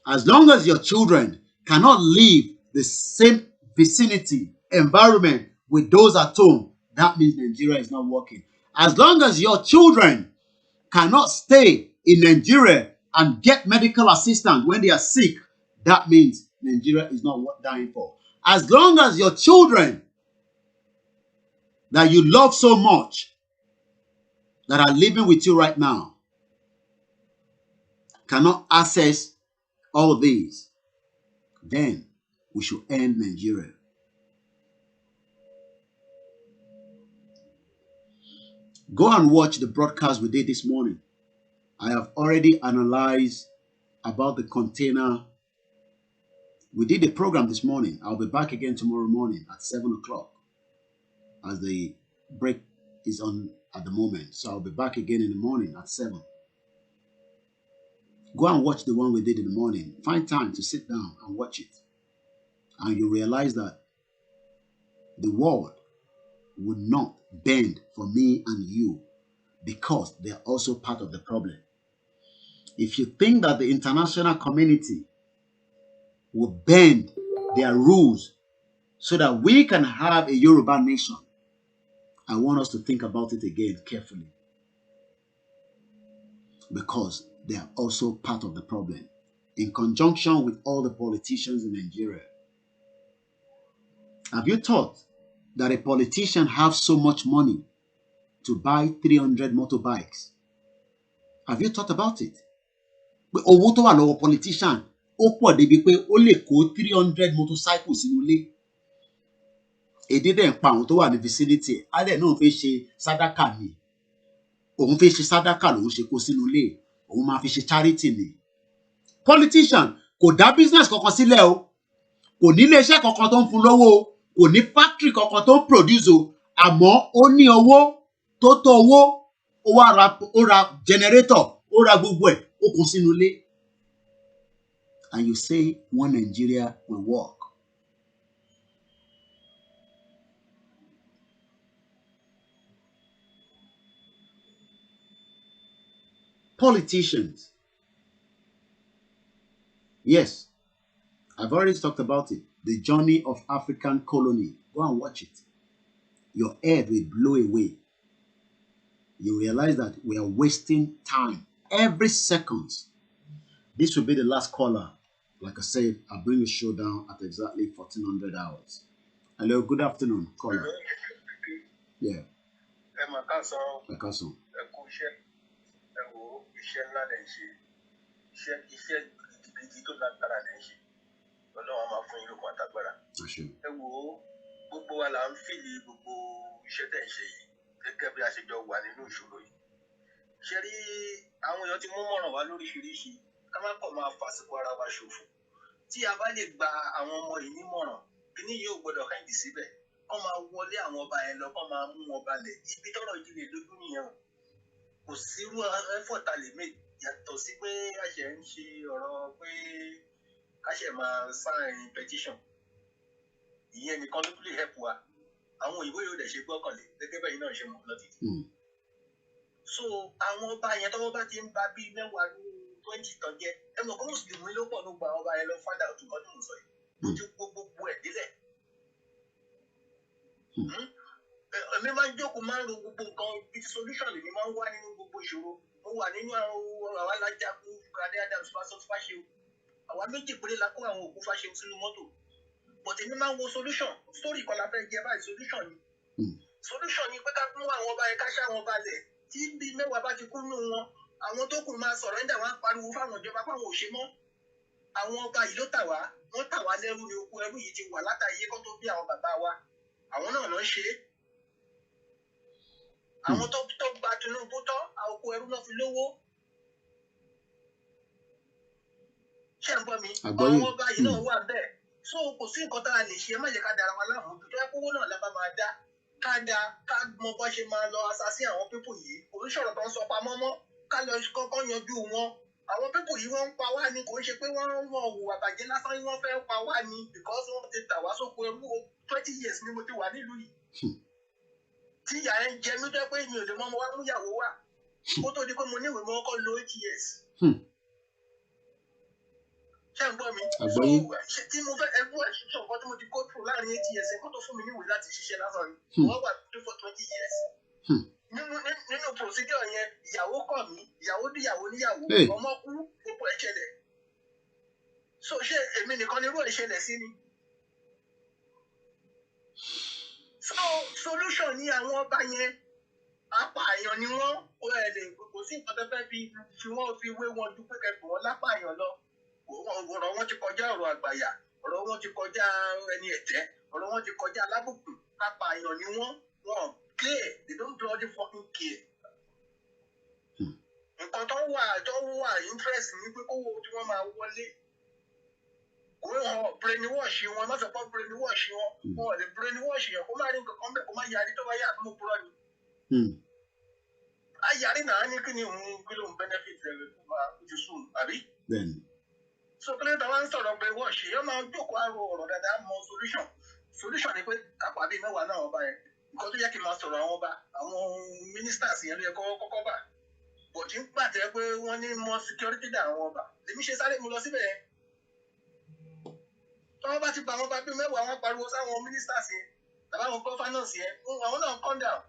As long as your children cannot live the same vicinity, environment with those at home, that means Nigeria is not working. As long as your children cannot stay in Nigeria and get medical assistance when they are sick, that means Nigeria is not worth dying for. As long as your children that you love so much that are living with you right now cannot access all these, then we should end Nigeria. Go and watch the broadcast we did this morning. I have already analyzed about the container. We did a program this morning. I'll be back again tomorrow morning at 7 o'clock as the break is on at the moment. So I'll be back again in the morning at 7. Go and watch the one we did in the morning. Find time to sit down and watch it. And you realize that the world will not bend for me and you because they're also part of the problem. If you think that the international community will bend their rules so that we can have a Yoruba nation, I want us to think about it again carefully. Because they are also part of the problem. In conjunction with all the politicians in Nigeria. Have you thought that a politician has so much money to buy 300 motorbikes? Have you thought about it? Owó tó wà lọ́wọ́ politician ó pọ̀ débi pé ó lè kó 300 motorcycles sínú ilé. Èdè dẹ̀ ń pa àwọn tó wà ní vicinity. Adẹ̀ náà fẹ́ ṣe sádàkà ni. Òun fẹ́ ṣe sádàkà lòun ṣe kó sínú ilé. Òun máa fi ṣe charity ni. Politician kò dá business kankan sílẹ̀ o. Kò ní iléeṣẹ́ kankan tó ń fún lówó o. Kò ní factory kankan tó ń produce o. Àmọ́ ó ní owó tó tó owó. Ó ra generator. Ó ra gbogbo ẹ̀. Ó kó sínú ilé. And you say one Nigeria will work. Politicians. Yes, I've already talked about it. The journey of African colony. Go and watch it. Your head will blow away. You realize that we are wasting time every second. This will be the last caller. Like I said, I'll bring the show down at exactly 1400 hours. Hello, good afternoon, caller. Yeah. Ekason. Gbogbo wa la ń fìlì gbogbo iṣẹ́ tẹ̀ ń ṣe yìí gẹ́gẹ́ bí a ṣe jọ wà nínú ìṣòro yìí. Ṣé rí àwọn èèyàn ti mú mọ̀ràn wá lóríṣiríṣi ká má kọ̀ máa fàsìkò ara wa ṣòfò. Tí a bá lè gba àwọn ọmọ yìí nímọ̀ràn, kíní yìí ò gbọdọ̀ hẹ́ǹdì síbẹ̀. Kọ́ máa wọlé àwọn ọba yẹn lọ, kọ́ máa mú wọn balẹ̀. Ibi tọ́rọ̀ ìdílé lójú nìyẹn o. Kò sírú effort a lè make yàtọ̀ sí pé a ṣe ń ṣe ọ̀rọ̀ pé ká ṣe máa sign petition. Ìyẹn nìkan ló lè help wa. Àwọn òyìnbó yóò dẹ̀ ṣe gbọ́kànlé gẹ́gẹ́ bẹ́ẹ̀ náà ṣe mọ̀ lọ́tì. So àwọn ọba yẹn tọ́wọ́ bá ti ń ba bíi 10 ní 20 tán jẹ́ ẹ mọ̀ kó mùsùlùmí ló pọ̀ ló gba ọba yẹn lọ fádà òtún kan ní mò ń sọ yìí. Mo ti gbogbo ẹ̀ délẹ̀. Èmi máa ń jókòó máa ń ro gbogbo nǹkan bí solution lèmi máa ń wá nínú gbogbo ìṣòro. Mo wà nínú àwọn alájagun Gani Adams Fáṣewu. Àwa méjì péré la kó àwọn òkú Fáṣewu sínú mọ́tò. But èmi máa ń wo solution. Story kan la fẹ́ jẹ báyìí solution ni. Solution ni pé ká mú àwọn ọba yẹn ká ṣá àwọn ọba lẹ̀. Tí bí 10 bá ti kú nínú wọn, àwọn tó kù máa surrender wọn á pariwo fáwọn ìjọba fáwọn òṣè mọ́. Àwọn ọba yìí ló tà wá. Wọ́n tà wá lẹ́rú ni oko ẹrú yìí ti wà látàyè kó tó bí àwọn bàbá wa. Àwọn náà lọ ṣe é. Àwọn tó gba Tinubu tọ́, àwọn oko ẹrú náà fi lówó. Ṣé ẹ gbọ́ mi? Àwọn ọba yìí náà wà bẹ́ẹ̀. So kò sí nǹkan tá a lè ṣe ẹ má jẹ́ ká dára wa láàmú tó yẹ kówó náà la bá máa dá ká mọ bá ṣe máa lọ assassin àwọn pípò yìí oríṣiríṣi tó ń sọ pamọ́ mọ́ ká lọ kọ́kọ́ yanjú wọn àwọn pípò yìí wọ́n ń pa wá ní kò ń ṣe pé wọ́n hùwà bàjẹ́ lásán wọ́n fẹ́ pa wá ní because wọ́n ti tà wá sóko ẹrú 20 years ni mo ti wà nílùú yìí tí ìyá ẹ ń jẹ mí tó pé mi ò lè mọ ọmọ wa múyàwó wa kó tó di pé mo níwèé mọ́ kọ́ lo 8 years. Ṣé ń gbọ́ mi? So tí mo fẹ́ ẹgbẹ́ ìṣiṣẹ́ nǹkan tí mo ti kó through láàrin 8 years kó tó fún mi níwèé láti ṣiṣẹ́ lásán ni wọ́n wà for 20 years. Nínú procedure yẹn ìyàwó kọ̀ mí ìyàwó díyàwó níyàwó ọmọ kú gbogbo ẹ̀ ṣẹlẹ̀. So ṣé èmi nìkan ni irú ẹ̀ ṣẹlẹ̀ sí ni? So solution ni àwọn ọba yẹn apààyàn ni wọ́n kò sí nǹkan tó fẹ́ fi wọ́n fi wé wọn ju pé kẹ́kọ̀ọ́ wọn lápààyàn lọ. Ọ̀rọ̀ wọn ti kọjá ọ̀rọ̀ àgbàyà, ọ̀rọ̀ wọn ti kọjá ẹni ẹ̀tẹ́, ọ̀rọ̀ wọn ti kọjá alábùkù, apààyàn ni wọ́n care, they don't bloody fucking care. Nǹkan tó wà interest ní pé kówó tí wọ́n máa wọlé. Wọ́n brainwash wọn, má sọ pé brainwash wọn, wọ́n lè brainwash yẹn kó má rí nǹkan kan bẹ́ẹ̀ kó má yarí tó bá yà á mú púrọ́ ni. Ayárí náà ní kí ni òun kí ló ń benefit rẹ̀ kó máa ti sùn, àbí? Bẹ́ẹ̀ni. So kí ló ń tàwa ń sọ̀rọ̀ brainwash yẹn máa ń jókòó àrò ọ̀rọ̀ dáadáa mọ solution ni pé kápá bíi mẹ́wàá náà ọba yẹn nǹkan tó yẹ kí n máa sọ̀rọ̀ àwọn ọba àwọn ministers yẹn ló yẹ kọ́kọ́ bá but ń pàtẹ́ pé wọ́n ní more security dà àwọn ọba lèmi ṣe sáré mu lọ síbẹ̀ yẹn tọ́wọ́ bá ti bá àwọn ọba bíi mẹ́wàá wọn pariwo sáwọn ministers yẹn tàbí àwọn governors yẹn àwọn náà calm down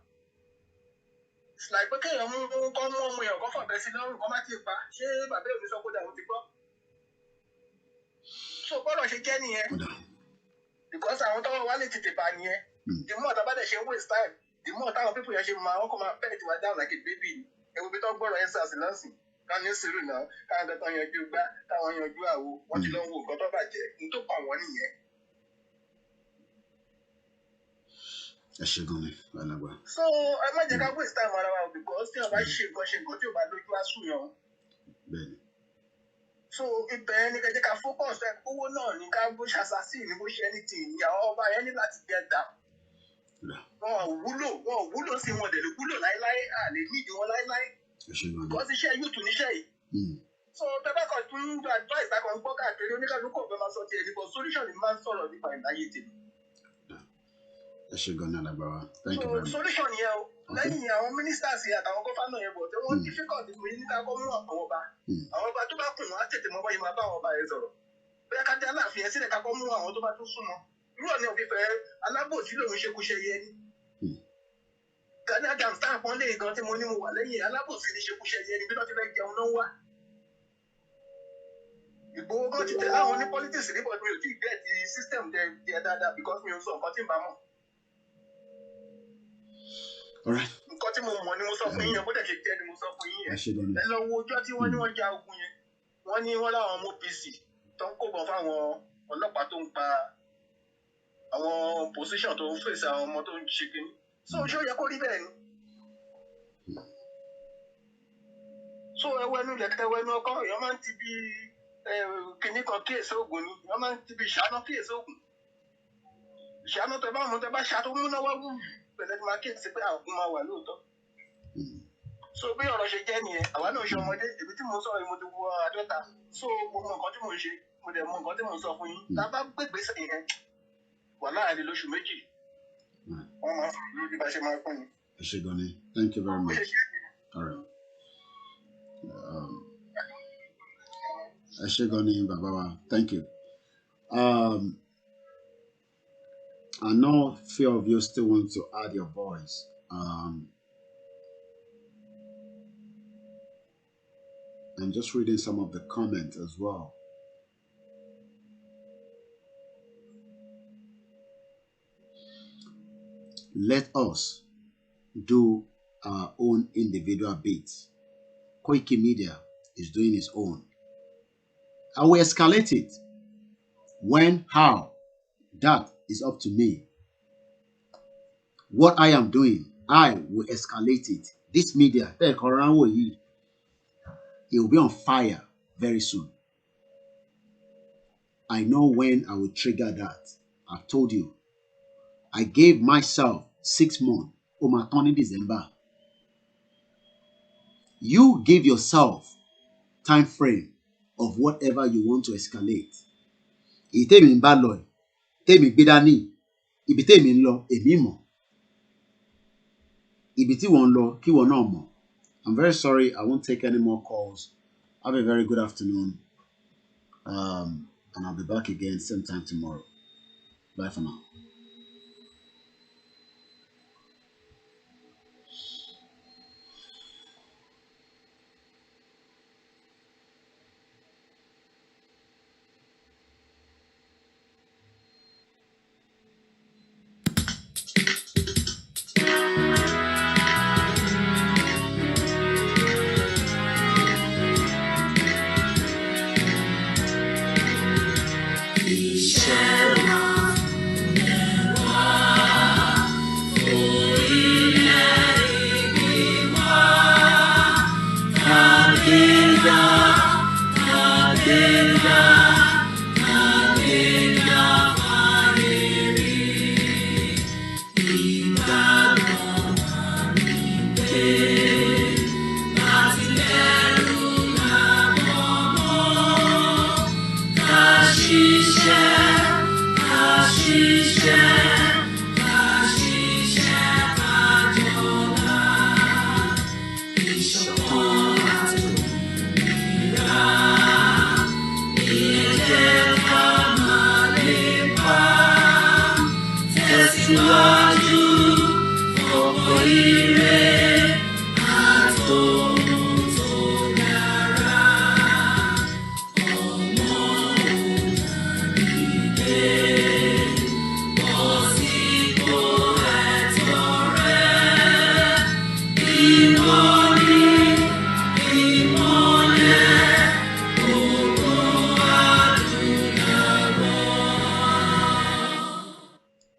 it's like pé kéèyàn mú kọ́ mú ọmọ èèyàn kọ́ fọ̀bẹ sí lọ́rùn kọ́ má ti pa ṣé bàbá èmi sọ pé dàrú ti gbọ́ so bọ́dọ̀ ṣe jẹ́ nìyẹn because àwọn tọ́wọ́ wá lè tètè bá nìyẹn the more tá a bá dẹ̀ ṣe ń waste time the more táwọn people yẹn ṣe máa wọ́n kọ́ máa bẹ́ẹ̀ tí wá down like a baby ewu bí tó gbọ́dọ̀ ẹ̀ sàṣì lọ́sìn ká ní sùúrù náà káwọn kan tó yanjú gbá káwọn yanjú àwo wọ́n ti lọ wo nǹkan tó bàjẹ́ ní tó kàn wọ́n nìyẹn. Ẹ ṣe gan ni alàgbà. So ẹ má jẹ́ ká waste time ara wa because tí wọ́n bá ṣe nǹkan tí ò bá lójú á sùn yàn. Bẹ́ẹ̀ni. So ibẹ̀ ni kẹ́jẹ́ ká focus ẹ̀ owó náà ní ká bó ṣe assassin ní bó ṣe anything ìyàwó ọba yẹn ní láti get down. Wọn ò wúlò sí wọn dẹ̀ lè wúlò láéláé à lè nídìí wọn láéláé. Because iṣẹ́ yóò tún níṣẹ́ yìí. So tẹ́bẹ́kọ̀ tún ń gba advice lákọ̀ ń gbọ́ káàkiri oníkàlùkù ọ̀fẹ́ máa sọ tiẹ̀ ní but solution ni máa ń sọ̀rọ̀ nípa ìdáyé tèmi. Ẹ ṣe gan ni alàgbà wa. Thank you very much. So solution yẹn o lẹ́yìn àwọn ministers yẹn àtàwọn gọ́fánà yẹn bọ̀ tí wọ́n difficult fún yín ká kọ́ mú àwọn ọba. Àwọn ọba tó bá kùn wọ́n á tètè mọ́ báyìí máa bá àwọn ọba yẹn sọ̀rọ̀. Bóyá ká dé aláàfin yẹn sílẹ̀ ká kọ́ mú àwọn tó bá tún súnmọ́. Irú ọ̀nà òfin fẹ́ alábòsí lòun ṣekúṣe yẹn ni. Gani Adams tá àpọ́n lè gan tí mo ní mo wà lẹ́yìn alábòsí ní ṣekúṣe yẹn ni bí wọ́n ti fẹ́ jẹun náà wà. Ìgbòho gan ti tẹ̀lé àwọn ní politics ní but mi ò tí ì get the system there dáadáa because mi ò sọ nǹkan tí ń bá mọ̀. Nǹkan tí mo mọ̀ ni mo sọ fún yín yẹn bó dẹ̀ ṣe jẹ́ ni mo sọ fún yín yẹn. Ẹ lọ wo ọjọ́ tí wọ́n ní wọ́n ja ogun yẹn. Wọ́n ní wọ́n láwọn ọmọ OPC tó ń kóbọ̀ fáwọn ọlọ́pàá tó ń pa àwọn position tó ń fèsì àwọn ọmọ tó ń ṣe kínní. So ṣé ó yẹ kó rí bẹ́ẹ̀ ni? So ẹwẹ́nu lẹ̀kẹ́ ẹwẹ́nu ọkọ èèyàn máa ń ti bí kínní kan kíyèsí oògùn ni èèyàn máa ń ti bí ìṣáná kíyèsí oògùn. Ìṣáná tẹ bá ṣá tó múná wá wù pẹ̀lẹ́ tí máa kíyèsí pé àwọn máa wà lóòótọ́. So bí ọ̀rọ̀ ṣe jẹ́ nìyẹn àwa náà ṣe ọmọdé èmi tí mo sọ yìí mo ti wọ àádọ́ta so mo mọ nǹkan tí mo ń ṣe mo dẹ̀ mọ nǹkan tí mo ń sọ fún yín tá a bá gbégbèsè yẹn wà láàrin lóṣù méjì wọ́n máa sọ lórí bá ṣe máa pín in. Ẹ ṣe gan ni. Thank you very much. All right. Ẹ ṣe gan ni bàbá wa. Thank you. I know a few of you still want to add your voice. I'm just reading some of the comments as well. Let us do our own individual bits. Koiki Media is doing its own. I will escalate it. When, how, that is up to me. What I am doing, I will escalate it. This media, it will be on fire very soon. I know when I will trigger that. I've told you. I gave myself 6 months. Turn in December. You give yourself time frame of whatever you want to escalate. Ìtẹ́mi ń bá lọ, tẹ́mi gbé dání, ibi tẹ́mi ń lọ, èmi mọ̀. Ibi tí wọ́n ń lọ, kí wọ́n náà mọ̀. I'm very sorry, I won't take any more calls. Have a very good afternoon. And I'll be back again same time tomorrow. Bye for now.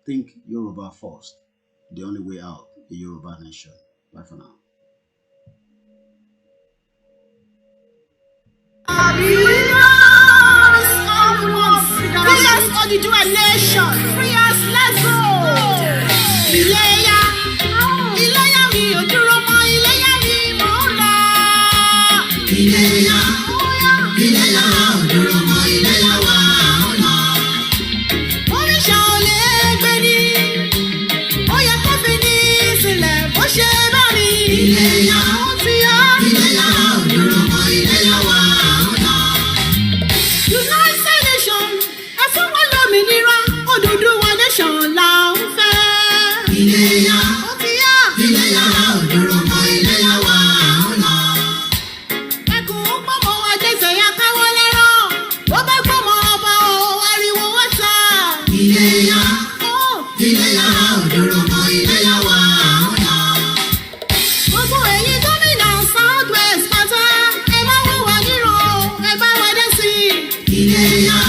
Think Yoruba first. The only way out, the Yoruba nation. Bye for now. Free us, Odidua nation. Free us, let's go. Iléyá, Iléyá mi ò dúró mọ́, Iléyá mi mò ń lọ. Iléyá, Iléyá ò dúró mọ́, Iléyá wa ò lọ. Oríṣà ò lè gbé ní, ó yẹ kó fi ní sílẹ̀ bó ṣe bá mi. Iléyá, ó ti yá. Iléyá ò dúró mọ́, Iléyá wa ò lọ. United Nations, ẹ fún wọn lómìnira, Odùduwà nation là ń fẹ́. Iléyá, ó ti yá. Iléyá ò dúró mọ́, Iléyá wa ò lọ. Ẹkùn ó pọ̀mọ́ Adéṣe ya káwọ́ lẹ́rọ̀, ó bá gbọ́mọ ọba o, ariwo wọ́n sá. Iléyá, Iléyá ò dúró mọ́, Iléyá wa ò lọ. Gbogbo ẹ̀yin gómìnà South West pátá, ẹ bá wọ́n wà níran, ẹ bá wọ́n dé sí i. Iléyá,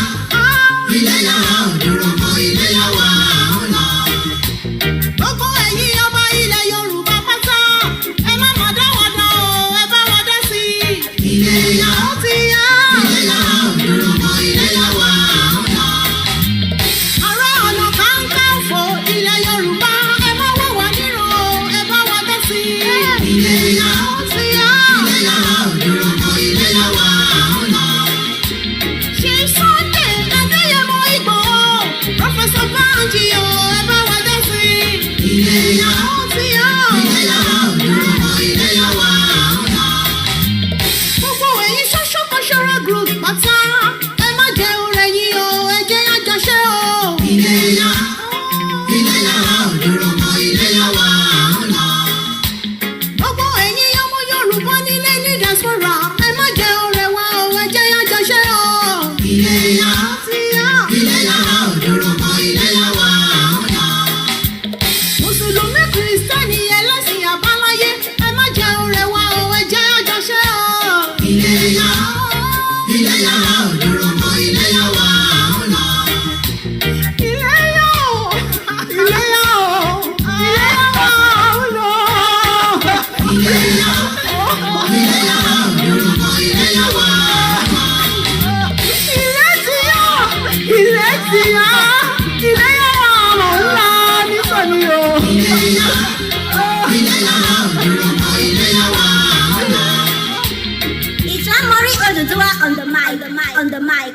Iléyá ò dúró mọ́, Iléyá wa ò lọ. Gbogbo ẹ̀yin ọba ilẹ̀ Yorùbá pátá, ẹ má mọ̀ dáwọ́dọ̀ o, ẹ bá wọ́n dé sí i. Iléyá, ó ti yá. Iléyá ò dúró mọ́, Iléyá wa ò lọ. Ààrẹ Ọ̀nà Kakanfò ilẹ̀ Yorùbá, ẹ má wọ̀ wá níran o, ẹ bá wọ́n dé sí i. Iléyá, ó ti yá. Iléyá ò dúró mọ́, Iléyá wa ò lọ. Ṣé Sunday Adéyẹmọ Ìgbòho, Prọfẹsọ Verge o, ẹ bá wọ́n dé sí i. Iléyá, ó ti yá. Iléyá ò dúró mọ́, Iléyá wa ò lọ. Gbogbo ẹ̀yin social cultural group pátá, ẹ má jẹ́ ọ̀rẹ́ yín o, ẹ jẹ́ àjọṣe o. Iléyá, Iléyá ò dúró mọ́, Iléyá wa ò lọ. Gbogbo ẹ̀yin ọmọ Yorùbá nílé ní diaspora, ẹ má jẹ́ ọ̀rẹ́ wa o, ẹ jẹ́ àjọṣe o. Iléyá, ó ti yá. Iléyá ò dúró mọ́, Iléyá wa ò lọ. Mùsùlùmí Kìrìsìtẹ́nì ẹlẹ́sìn àbáláyé, ẹ má jẹ́ ọ̀rẹ́ wa o, ẹ jẹ́ àjọṣe o. Iléyá, Iléyá ò dúró mọ́, Iléyá wa ò lọ. Iléyá o, Iléyá o, Iléyá wa ò lọ. Iléyá, Iléyá ò dúró mọ́, Iléyá wa ò lọ. Ilé ti yá, Ilé ti yá, Iléyá wa ò lọ nísọ̀ni o. Iléyá, Iléyá ò dúró mọ́, Iléyá wa ò lọ. It's Amori Oduduwa on the mic, on the mic.